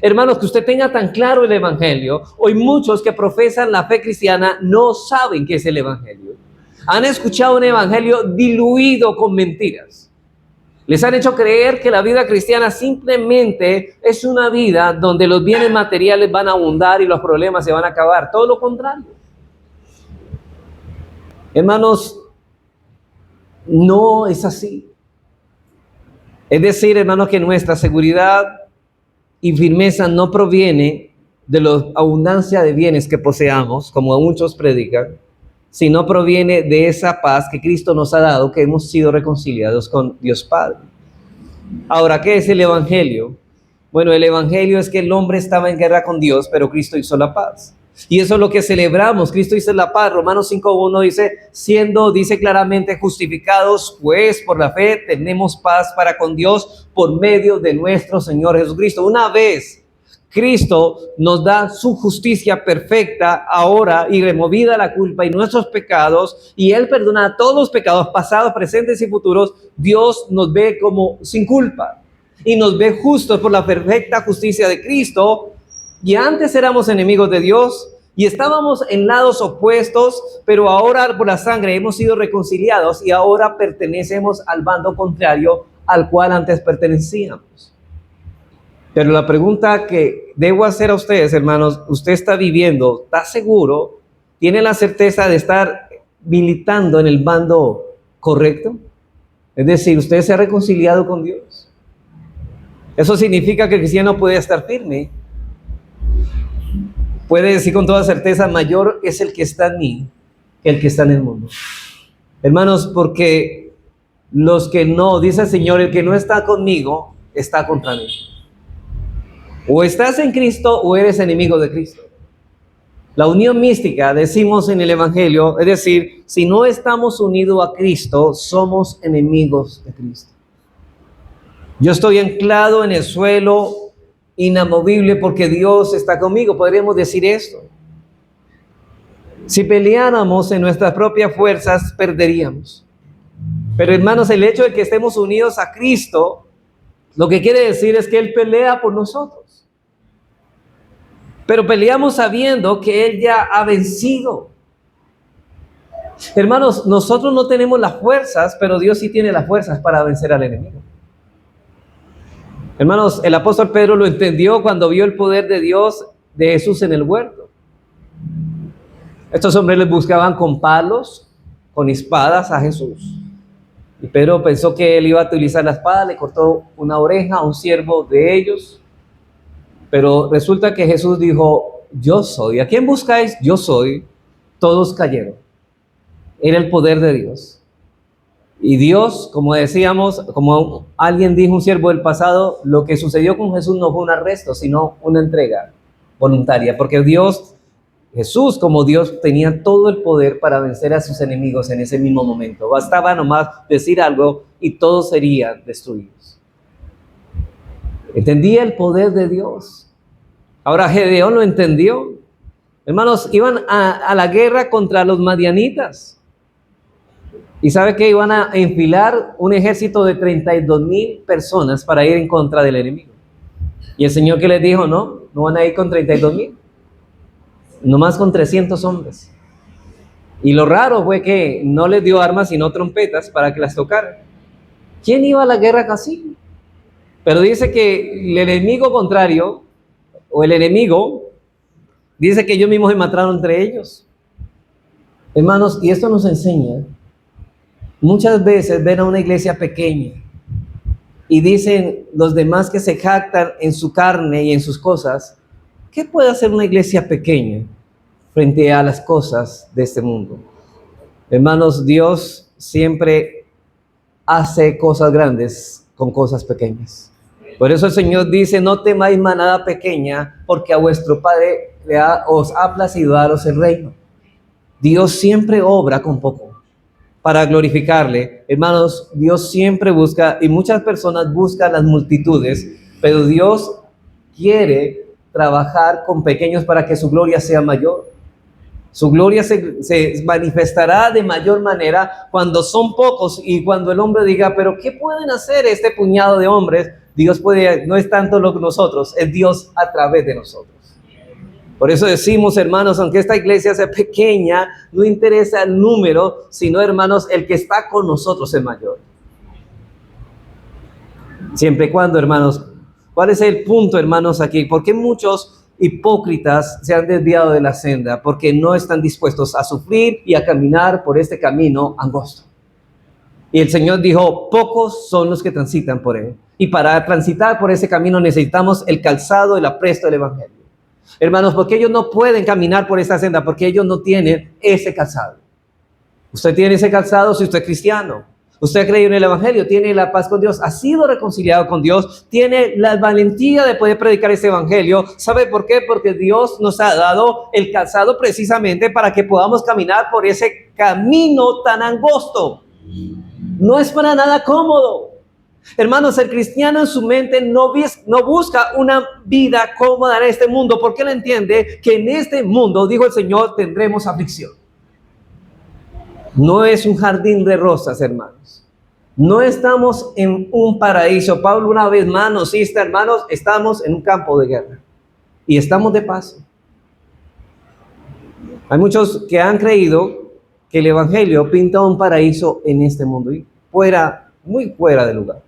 Hermanos, que usted tenga tan claro el Evangelio. Hoy muchos que profesan la fe cristiana no saben qué es el Evangelio. Han escuchado un Evangelio diluido con mentiras. Les han hecho creer que la vida cristiana simplemente es una vida donde los bienes materiales van a abundar y los problemas se van a acabar. Todo lo contrario. Hermanos, no es así. Es decir, hermanos, que nuestra seguridad y firmeza no proviene de la abundancia de bienes que poseamos, como muchos predican, sino proviene de esa paz que Cristo nos ha dado, que hemos sido reconciliados con Dios Padre. Ahora, ¿qué es el Evangelio? Bueno, el Evangelio es que el hombre estaba en guerra con Dios, pero Cristo hizo la paz. Y eso es lo que celebramos. Cristo hizo la paz. Romanos 5:1 dice claramente: justificados pues por la fe, tenemos paz para con Dios por medio de nuestro Señor Jesucristo. Una vez Cristo nos da su justicia perfecta ahora, y removida la culpa y nuestros pecados, y Él perdona todos los pecados pasados, presentes y futuros, Dios nos ve como sin culpa y nos ve justos por la perfecta justicia de Cristo. Y antes éramos enemigos de Dios y estábamos en lados opuestos, pero ahora por la sangre hemos sido reconciliados y ahora pertenecemos al bando contrario al cual antes pertenecíamos. Pero la pregunta que debo hacer a ustedes, hermanos: ¿usted está viviendo, está seguro, tiene la certeza de estar militando en el bando correcto? Es decir, ¿usted se ha reconciliado con Dios? Eso significa que el cristiano puede estar firme. Puede decir con toda certeza: mayor es el que está en mí que el que está en el mundo. Hermanos, porque los que no, dice el Señor, el que no está conmigo está contra mí. O estás en Cristo o eres enemigo de Cristo. La unión mística, decimos en el Evangelio, es decir, si no estamos unidos a Cristo, somos enemigos de Cristo. Yo estoy anclado en el suelo inamovible porque Dios está conmigo. Podríamos decir esto. Si peleáramos en nuestras propias fuerzas, perderíamos. Pero hermanos, el hecho de que estemos unidos a Cristo, lo que quiere decir es que Él pelea por nosotros. Pero peleamos sabiendo que Él ya ha vencido. Hermanos, nosotros no tenemos las fuerzas, pero Dios sí tiene las fuerzas para vencer al enemigo. Hermanos, el apóstol Pedro lo entendió cuando vio el poder de Dios, de Jesús en el huerto. Estos hombres les buscaban con palos, con espadas a Jesús. Y Pedro pensó que él iba a utilizar la espada, le cortó una oreja a un siervo de ellos. Pero resulta que Jesús dijo, yo soy. ¿A quién buscáis? Yo soy. Todos cayeron. Era el poder de Dios. Y Dios, como decíamos, como alguien dijo, un siervo del pasado, lo que sucedió con Jesús no fue un arresto, sino una entrega voluntaria. Porque Jesús como Dios tenía todo el poder para vencer a sus enemigos en ese mismo momento. Bastaba nomás decir algo y todos serían destruidos. Entendía el poder de Dios. Ahora Gedeón lo entendió. Hermanos, iban a la guerra contra los madianitas. Y sabe que iban a enfilar un ejército de 32,000 personas para ir en contra del enemigo. Y el Señor que les dijo, no van a ir con 32,000, nomás con 300 hombres. Y lo raro fue que no les dio armas sino trompetas para que las tocaran. ¿Quién iba a la guerra así? Pero dice que el enemigo contrario, o el enemigo, dice que ellos mismos se mataron entre ellos. Hermanos, y esto nos enseña, muchas veces ven a una iglesia pequeña y dicen los demás que se jactan en su carne y en sus cosas, ¿qué puede hacer una iglesia pequeña frente a las cosas de este mundo? Hermanos, Dios siempre hace cosas grandes con cosas pequeñas. Por eso el Señor dice, no temáis manada pequeña, porque a vuestro Padre os ha placido daros el reino. Dios siempre obra con poco para glorificarle. Hermanos, Dios siempre busca, y muchas personas buscan las multitudes, pero Dios quiere trabajar con pequeños para que su gloria sea mayor. Su gloria se manifestará de mayor manera cuando son pocos y cuando el hombre diga, pero ¿qué pueden hacer este puñado de hombres? Dios puede, no es tanto lo que nosotros, es Dios a través de nosotros. Por eso decimos, hermanos, aunque esta iglesia sea pequeña, no interesa el número, sino, hermanos, el que está con nosotros es mayor. Siempre y cuando, hermanos, ¿cuál es el punto, hermanos, aquí? ¿Por qué muchos hipócritas se han desviado de la senda? Porque no están dispuestos a sufrir y a caminar por este camino angosto. Y el Señor dijo, pocos son los que transitan por él. Y para transitar por ese camino necesitamos el calzado, el apresto del evangelio. Hermanos, porque ellos no pueden caminar por esta senda, porque ellos no tienen ese calzado. Usted tiene ese calzado si usted es cristiano. Usted ha creído en el evangelio, tiene la paz con Dios, ha sido reconciliado con Dios, tiene la valentía de poder predicar ese evangelio. ¿Sabe por qué? Porque Dios nos ha dado el calzado precisamente para que podamos caminar por ese camino tan angosto. No es para nada cómodo. Hermanos, el cristiano en su mente no busca una vida cómoda en este mundo, porque él entiende que en este mundo, dijo el Señor, tendremos aflicción. No es un jardín de rosas, hermanos. No estamos en un paraíso. Pablo una vez más nos insta, hermanos, estamos en un campo de guerra y estamos de paso. Hay muchos que han creído que el evangelio pinta un paraíso en este mundo y muy fuera de lugar.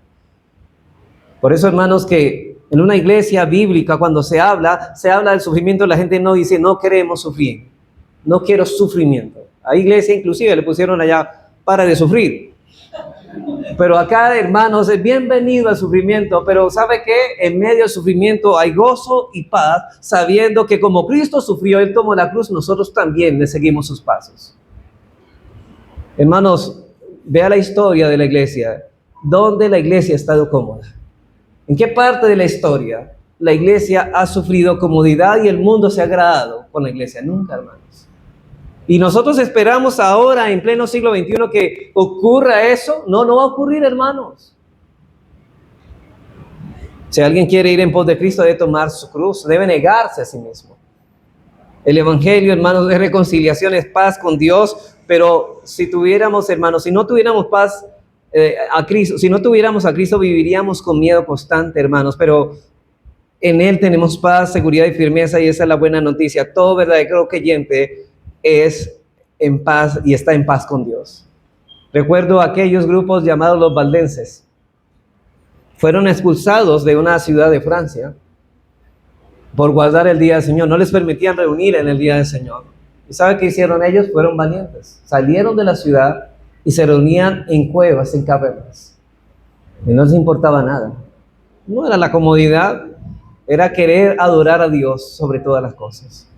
Por eso, hermanos, que en una iglesia bíblica, cuando se habla del sufrimiento, la gente no dice, no queremos sufrir, no quiero sufrimiento. A iglesia inclusive le pusieron allá, para de sufrir. Pero acá, hermanos, es bienvenido al sufrimiento, pero ¿sabe qué? En medio del sufrimiento hay gozo y paz, sabiendo que como Cristo sufrió, Él tomó la cruz, nosotros también le seguimos sus pasos. Hermanos, vea la historia de la iglesia. ¿Dónde la iglesia ha estado cómoda? ¿En qué parte de la historia la iglesia ha sufrido comodidad y el mundo se ha agradado con la iglesia? Nunca, hermanos. Y nosotros esperamos ahora, en pleno siglo XXI, que ocurra eso. No va a ocurrir, hermanos. Si alguien quiere ir en pos de Cristo, debe tomar su cruz, debe negarse a sí mismo. El evangelio, hermanos, es reconciliación, es paz con Dios, pero si tuviéramos, hermanos, si no tuviéramos paz a Cristo, si no tuviéramos a Cristo, viviríamos con miedo constante, hermanos. Pero En Él tenemos paz, seguridad y firmeza, y esa es la buena noticia. Todo verdadero creyente es en paz y está en paz con Dios. Recuerdo aquellos grupos llamados los valdenses. Fueron expulsados de una ciudad de Francia por guardar el día del Señor. No les permitían reunir en el día del Señor. ¿Y sabe qué hicieron ellos? Fueron valientes. Salieron de la ciudad y se reunían en cuevas, en cavernas. Y no les importaba nada. No era la comodidad, era querer adorar a Dios sobre todas las cosas.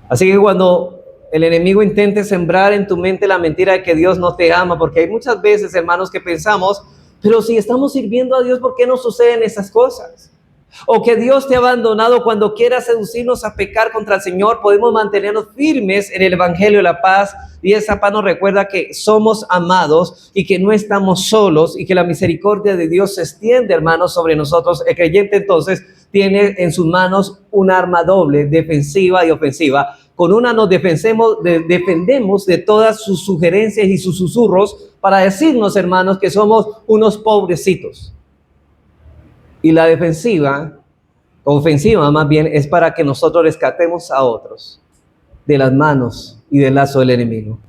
Así que cuando el enemigo intente sembrar en tu mente la mentira de que Dios no te ama, porque hay muchas veces, hermanos, que pensamos, pero si estamos sirviendo a Dios, ¿por qué no suceden esas cosas? O que Dios te ha abandonado. Cuando quiera seducirnos a pecar contra el Señor, podemos mantenernos firmes en el Evangelio de la paz, y esa paz nos recuerda que somos amados y que no estamos solos y que la misericordia de Dios se extiende, hermanos, sobre nosotros. El creyente entonces tiene en sus manos un arma doble, defensiva y ofensiva. Con una nos defendemos de todas sus sugerencias y sus susurros para decirnos, hermanos, que somos unos pobrecitos. Y la defensiva, ofensiva más bien, es para que nosotros rescatemos a otros de las manos y del lazo del enemigo.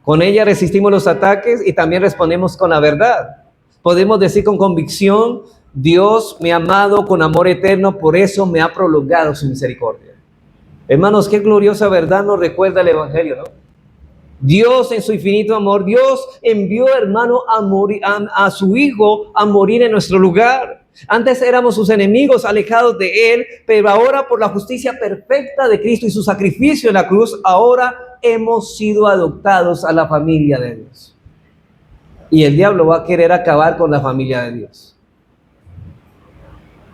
Con ella resistimos los ataques y también respondemos con la verdad. Podemos decir con convicción: Dios me ha amado con amor eterno, por eso me ha prolongado su misericordia. Hermanos, qué gloriosa verdad nos recuerda el Evangelio, ¿no? Dios en su infinito amor, Dios envió, hermano, a su Hijo a morir en nuestro lugar. Antes éramos sus enemigos, alejados de Él, pero ahora por la justicia perfecta de Cristo y su sacrificio en la cruz, ahora hemos sido adoptados a la familia de Dios. Y el diablo va a querer acabar con la familia de Dios.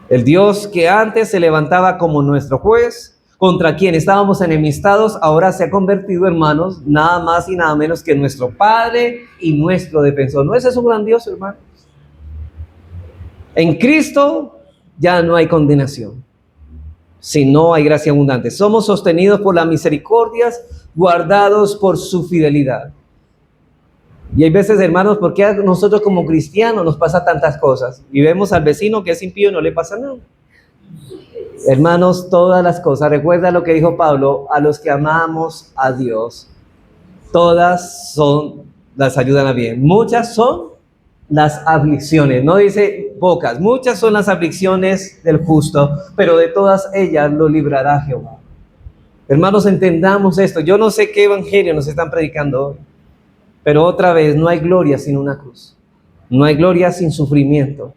El Dios que antes se levantaba como nuestro juez, contra quien estábamos enemistados, ahora se ha convertido, hermanos, nada más y nada menos que nuestro Padre y nuestro defensor. ¿No es eso grandioso, hermanos? En Cristo ya no hay condenación, sino hay gracia abundante. Somos sostenidos por las misericordias, guardados por su fidelidad. Y hay veces, hermanos, ¿por qué a nosotros como cristianos nos pasa tantas cosas? Y vemos al vecino que es impío y no le pasa nada. Hermanos, todas las cosas, recuerda lo que dijo Pablo: a los que amamos a Dios, todas las ayudan a bien. Muchas son las aflicciones, no dice pocas, muchas son las aflicciones del justo, pero de todas ellas lo librará Jehová. Hermanos, entendamos esto. Yo no sé qué evangelio nos están predicando hoy, pero otra vez, no hay gloria sin una cruz, no hay gloria sin sufrimiento.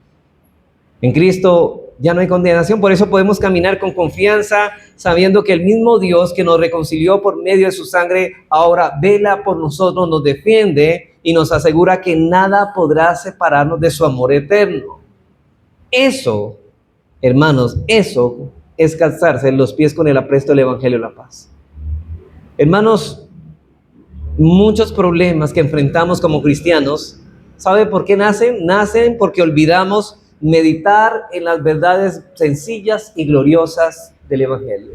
En Cristo ya no hay condenación, por eso podemos caminar con confianza, sabiendo que el mismo Dios que nos reconcilió por medio de su sangre, ahora vela por nosotros, nos defiende y nos asegura que nada podrá separarnos de su amor eterno. Eso, hermanos, eso es calzarse en los pies con el apresto del Evangelio de la paz. Hermanos, muchos problemas que enfrentamos como cristianos, ¿sabe por qué nacen? Nacen porque olvidamos meditar en las verdades sencillas y gloriosas del Evangelio.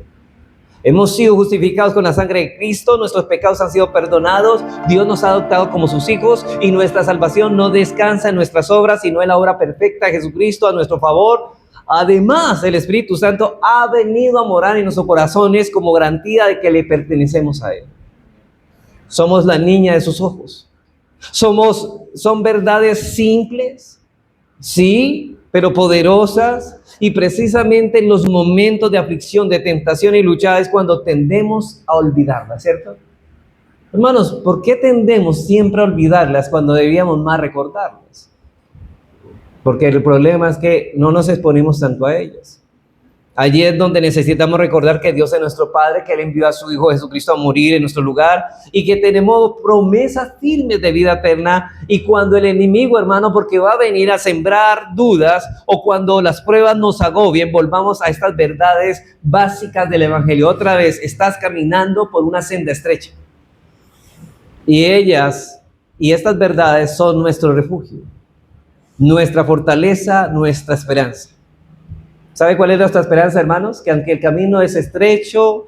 Hemos sido justificados con la sangre de Cristo, nuestros pecados han sido perdonados, Dios nos ha adoptado como sus hijos y nuestra salvación no descansa en nuestras obras, sino en la obra perfecta de Jesucristo a nuestro favor. Además, el Espíritu Santo ha venido a morar en nuestros corazones como garantía de que le pertenecemos a Él. Somos la niña de sus ojos. Son verdades simples, sí, pero poderosas, y precisamente en los momentos de aflicción, de tentación y lucha es cuando tendemos a olvidarlas, ¿cierto? Hermanos, ¿por qué tendemos siempre a olvidarlas cuando debíamos más recordarlas? Porque el problema es que no nos exponemos tanto a ellas. Allí es donde necesitamos recordar que Dios es nuestro Padre, que Él envió a su Hijo Jesucristo a morir en nuestro lugar y que tenemos promesas firmes de vida eterna. Y cuando el enemigo, hermano, porque va a venir a sembrar dudas o cuando las pruebas nos agobien, volvamos a estas verdades básicas del Evangelio. Otra vez, estás caminando por una senda estrecha. Y estas verdades son nuestro refugio, nuestra fortaleza, nuestra esperanza. ¿Sabe cuál es nuestra esperanza, hermanos? Que aunque el camino es estrecho,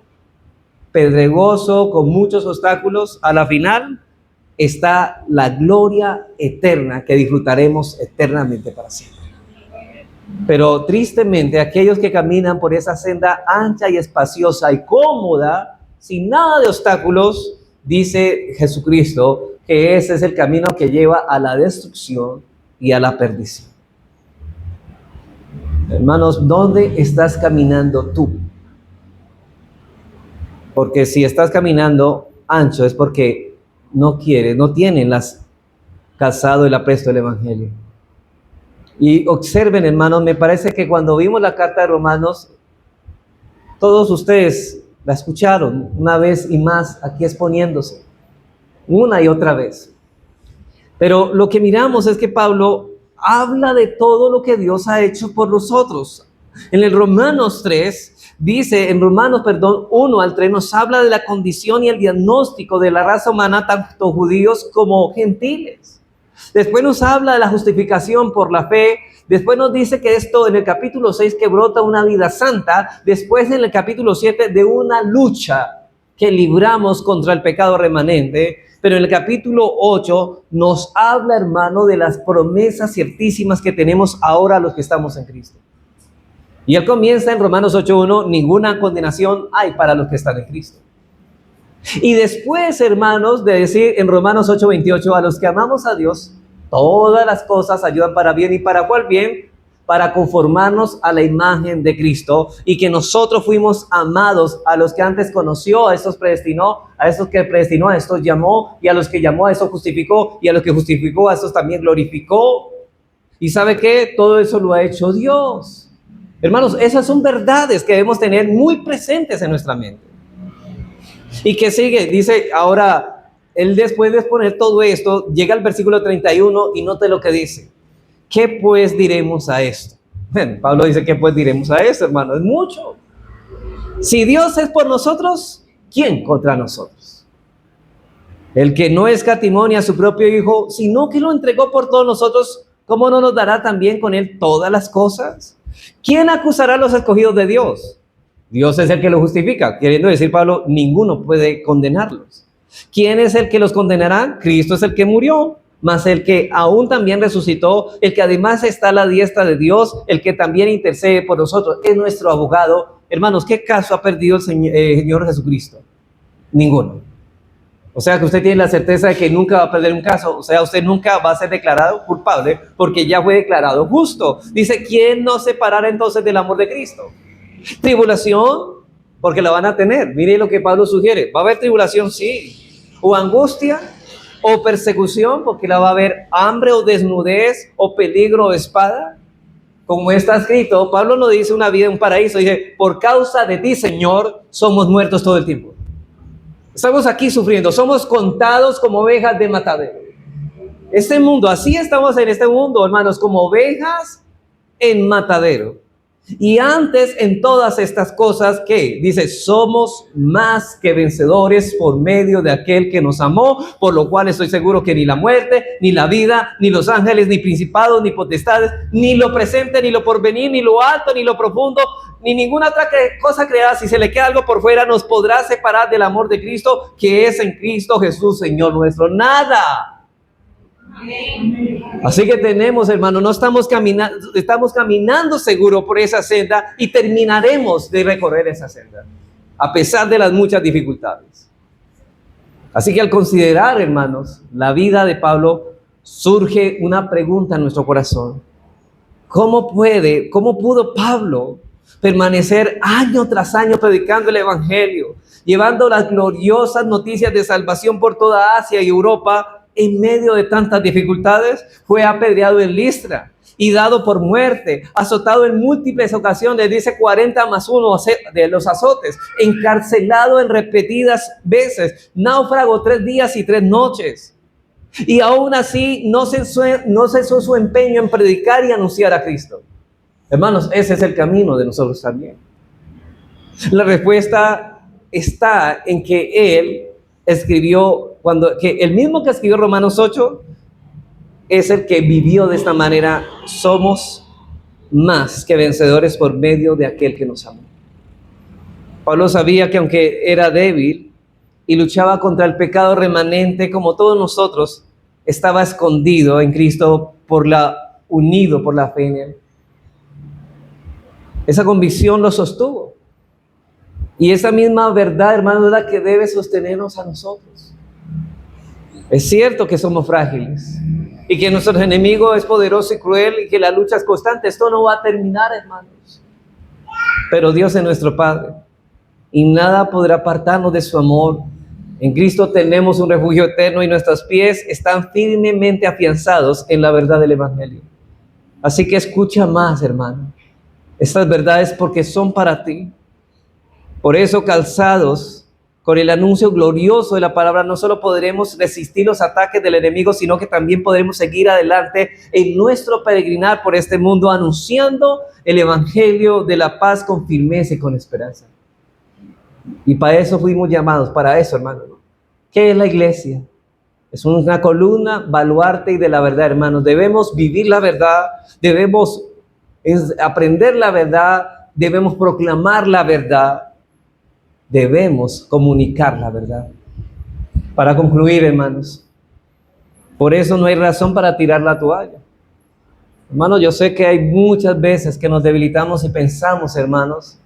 pedregoso, con muchos obstáculos, a la final está la gloria eterna que disfrutaremos eternamente para siempre. Pero tristemente, aquellos que caminan por esa senda ancha y espaciosa y cómoda, sin nada de obstáculos, dice Jesucristo que ese es el camino que lleva a la destrucción y a la perdición. Hermanos, ¿dónde estás caminando tú? Porque si estás caminando ancho es porque no quieres, no tienen las calzado el apresto del Evangelio. Y observen, hermanos, me parece que cuando vimos la carta de Romanos, todos ustedes la escucharon una vez y más aquí exponiéndose, una y otra vez. Pero lo que miramos es que Pablo habla de todo lo que Dios ha hecho por nosotros. En el Romanos 3, dice, en Romanos, 1 al 3, nos habla de la condición y el diagnóstico de la raza humana, tanto judíos como gentiles. Después nos habla de la justificación por la fe. Después nos dice que esto en el capítulo 6 que brota una vida santa. Después en el capítulo 7 de una lucha que libramos contra el pecado remanente. Pero en el capítulo 8 nos habla, hermano, de las promesas ciertísimas que tenemos ahora los que estamos en Cristo. Y él comienza en Romanos 8:1, ninguna condenación hay para los que están en Cristo. Y después, hermanos, de decir en Romanos 8:28, a los que amamos a Dios, todas las cosas ayudan para bien. ¿Y para cuál bien? Para conformarnos a la imagen de Cristo, y que nosotros fuimos amados. A los que antes conoció, a estos predestinó, a estos que predestinó, a estos llamó, y a los que llamó, a estos justificó, y a los que justificó, a estos también glorificó. ¿Y sabe qué? Todo eso lo ha hecho Dios. Hermanos, esas son verdades que debemos tener muy presentes en nuestra mente. ¿Y qué sigue? Dice, ahora, él después de exponer todo esto, llega al versículo 31 y note lo que dice. ¿Qué pues diremos a esto? Bueno, Pablo dice, ¿qué pues diremos a esto, hermano? Es mucho. Si Dios es por nosotros, ¿quién contra nosotros? El que no escatimó ni a su propio Hijo, sino que lo entregó por todos nosotros, ¿cómo no nos dará también con él todas las cosas? ¿Quién acusará a los escogidos de Dios? Dios es el que los justifica. Queriendo decir Pablo, ninguno puede condenarlos. ¿Quién es el que los condenará? Cristo es el que murió, mas el que aún también resucitó, el que además está a la diestra de Dios, el que también intercede por nosotros, es nuestro abogado. Hermanos, ¿qué caso ha perdido el Señor Jesucristo? Ninguno. O sea que usted tiene la certeza de que nunca va a perder un caso. O sea, usted nunca va a ser declarado culpable porque ya fue declarado justo. Dice, ¿quién nos separará entonces del amor de Cristo? Tribulación, porque la van a tener. Mire lo que Pablo sugiere. ¿Va a haber tribulación? Sí. ¿O angustia? ¿O persecución? Porque la va a haber. ¿Hambre o desnudez? ¿O peligro o espada? Como está escrito, Pablo no dice una vida en un paraíso. Dice, por causa de ti, Señor, somos muertos todo el tiempo. Estamos aquí sufriendo. Somos contados como ovejas de matadero. Este mundo, así estamos en este mundo, hermanos, como ovejas en matadero. Y antes en todas estas cosas, ¿qué? Dice, somos más que vencedores por medio de aquel que nos amó, por lo cual estoy seguro que ni la muerte, ni la vida, ni los ángeles, ni principados, ni potestades, ni lo presente, ni lo porvenir, ni lo alto, ni lo profundo, ni ninguna otra cosa creada, si se le queda algo por fuera, nos podrá separar del amor de Cristo, que es en Cristo Jesús, Señor nuestro. Nada. Así que tenemos, hermano, no estamos caminando seguro por esa senda y terminaremos de recorrer esa senda, a pesar de las muchas dificultades. Así que al considerar, hermanos, la vida de Pablo, surge una pregunta en nuestro corazón. ¿Cómo pudo Pablo permanecer año tras año predicando el Evangelio, llevando las gloriosas noticias de salvación por toda Asia y Europa, en medio de tantas dificultades? Fue apedreado en Listra y dado por muerte, azotado en múltiples ocasiones, dice 40 más 1 de los azotes, encarcelado en repetidas veces, náufrago 3 días y 3 noches. Y aún así no cesó su empeño en predicar y anunciar a Cristo. Hermanos, ese es el camino de nosotros también. La respuesta está en que él escribió, que el mismo que escribió Romanos 8 es el que vivió de esta manera. Somos más que vencedores por medio de aquel que nos amó. Pablo sabía que aunque era débil y luchaba contra el pecado remanente como todos nosotros, estaba escondido en Cristo unido por la fe en él. Esa convicción lo sostuvo. Y esa misma verdad, hermano, es la que debe sostenernos a nosotros. Es cierto que somos frágiles y que nuestro enemigo es poderoso y cruel y que la lucha es constante. Esto no va a terminar, hermanos. Pero Dios es nuestro Padre y nada podrá apartarnos de su amor. En Cristo tenemos un refugio eterno y nuestros pies están firmemente afianzados en la verdad del Evangelio. Así que escucha más, hermano. Estas verdades porque son para ti. Por eso, calzados con el anuncio glorioso de la palabra, no solo podremos resistir los ataques del enemigo, sino que también podremos seguir adelante en nuestro peregrinar por este mundo, anunciando el Evangelio de la paz con firmeza y con esperanza. Y para eso fuimos llamados, para eso, hermano. ¿Qué es la iglesia? Es una columna, baluarte y de la verdad, hermanos. Debemos vivir la verdad, debemos aprender la verdad, debemos proclamar la verdad, debemos comunicar la verdad. Para concluir, hermanos, por eso no hay razón para tirar la toalla. Hermanos, yo sé que hay muchas veces que nos debilitamos y pensamos, hermanos,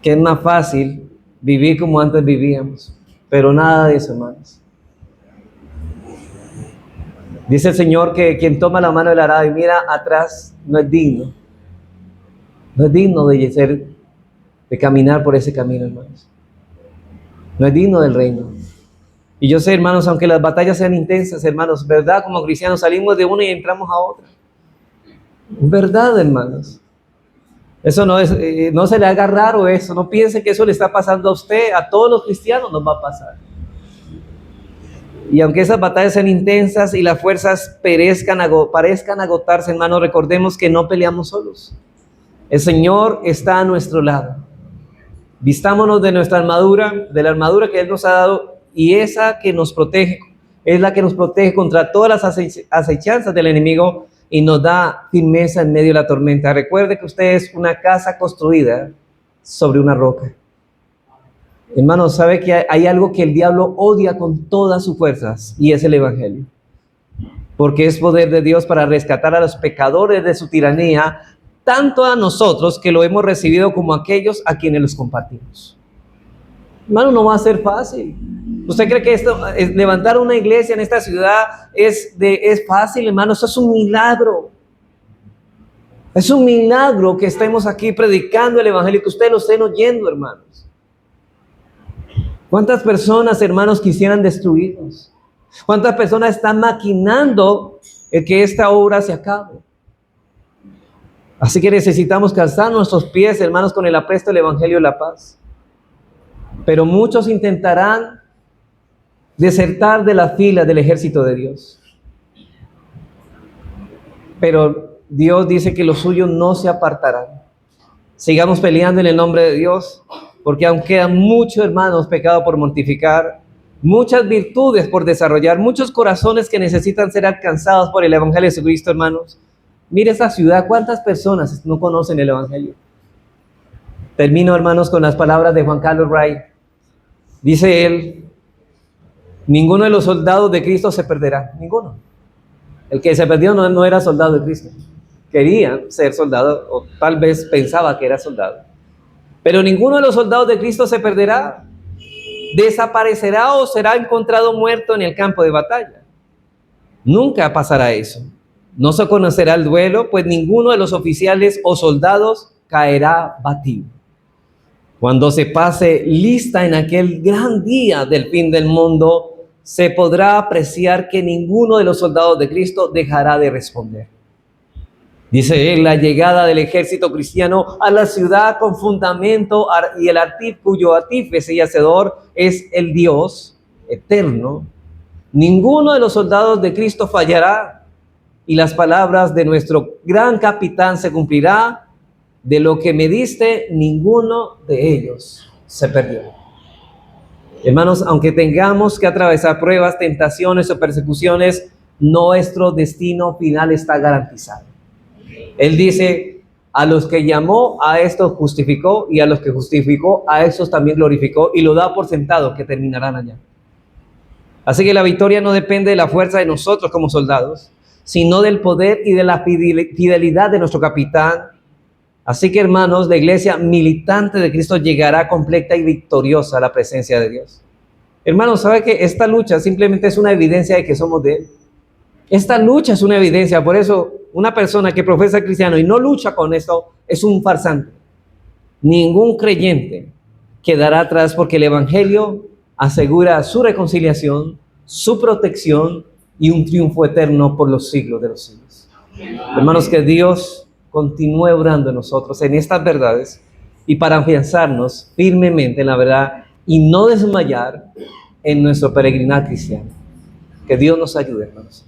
que es más fácil vivir como antes vivíamos, pero nada de eso, hermanos. Dice el Señor que quien toma la mano del arado y mira atrás no es digno. No es digno de caminar por ese camino, hermanos. No es digno del reino. Y yo sé, hermanos, aunque las batallas sean intensas, hermanos, verdad, como cristianos salimos de una y entramos a otra. Verdad, hermanos. Eso no es, no se le haga raro eso. No piense que eso le está pasando a usted. A todos los cristianos nos va a pasar. Y aunque esas batallas sean intensas y las fuerzas parezcan agotarse, hermanos, recordemos que no peleamos solos. El Señor está a nuestro lado. Vistámonos de nuestra armadura, de la armadura que Él nos ha dado, y esa que nos protege, es la que nos protege contra todas las acechanzas del enemigo y nos da firmeza en medio de la tormenta. Recuerde que usted es una casa construida sobre una roca. Hermanos, sabe que hay algo que el diablo odia con todas sus fuerzas y es el Evangelio. Porque es poder de Dios para rescatar a los pecadores de su tiranía, tanto a nosotros que lo hemos recibido como a aquellos a quienes los compartimos. Hermano, no va a ser fácil. ¿Usted cree que levantar una iglesia en esta ciudad es fácil, hermano? Eso es un milagro. Es un milagro que estemos aquí predicando el Evangelio, que ustedes lo estén oyendo, hermanos. ¿Cuántas personas, hermanos, quisieran destruirnos? ¿Cuántas personas están maquinando el que esta obra se acabe? Así que necesitamos calzar nuestros pies, hermanos, con el apresto del Evangelio de la paz. Pero muchos intentarán desertar de la fila del ejército de Dios. Pero Dios dice que los suyos no se apartarán. Sigamos peleando en el nombre de Dios, porque aún quedan muchos, hermanos, pecados por mortificar, muchas virtudes por desarrollar, muchos corazones que necesitan ser alcanzados por el Evangelio de Jesucristo, hermanos. Mire esta ciudad, ¿cuántas personas no conocen el Evangelio? Termino, hermanos, con las palabras de Juan Carlos Wright. Dice él: ninguno de los soldados de Cristo se perderá, ninguno. El que se perdió no era soldado de Cristo. Quería ser soldado, o tal vez pensaba que era soldado. Pero ninguno de los soldados de Cristo se perderá, desaparecerá o será encontrado muerto en el campo de batalla. Nunca pasará eso. No se conocerá el duelo, pues ninguno de los oficiales o soldados caerá batido. Cuando se pase lista en aquel gran día del fin del mundo, se podrá apreciar que ninguno de los soldados de Cristo dejará de responder. Dice él: la llegada del ejército cristiano a la ciudad con fundamento y cuyo artífice y hacedor es el Dios eterno. Ninguno de los soldados de Cristo fallará, y las palabras de nuestro gran capitán se cumplirá: de lo que me diste, ninguno de ellos se perdió. Hermanos, aunque tengamos que atravesar pruebas, tentaciones o persecuciones, nuestro destino final está garantizado. Él dice: a los que llamó, a estos justificó, y a los que justificó, a estos también glorificó, y lo da por sentado que terminarán allá. Así que la victoria no depende de la fuerza de nosotros como soldados, sino del poder y de la fidelidad de nuestro capitán, Así que, hermanos, la iglesia militante de Cristo llegará completa y victoriosa a la presencia de Dios. Hermanos, ¿sabe que esta lucha simplemente es una evidencia de que somos de Él? Esta lucha es una evidencia, por eso una persona que profesa cristiano y no lucha con esto es un farsante. Ningún creyente quedará atrás porque el Evangelio asegura su reconciliación, su protección y un triunfo eterno por los siglos de los siglos. Hermanos, que Dios continúe obrando en nosotros en estas verdades y para afianzarnos firmemente en la verdad y no desmayar en nuestro peregrinar cristiano. Que Dios nos ayude, hermanos.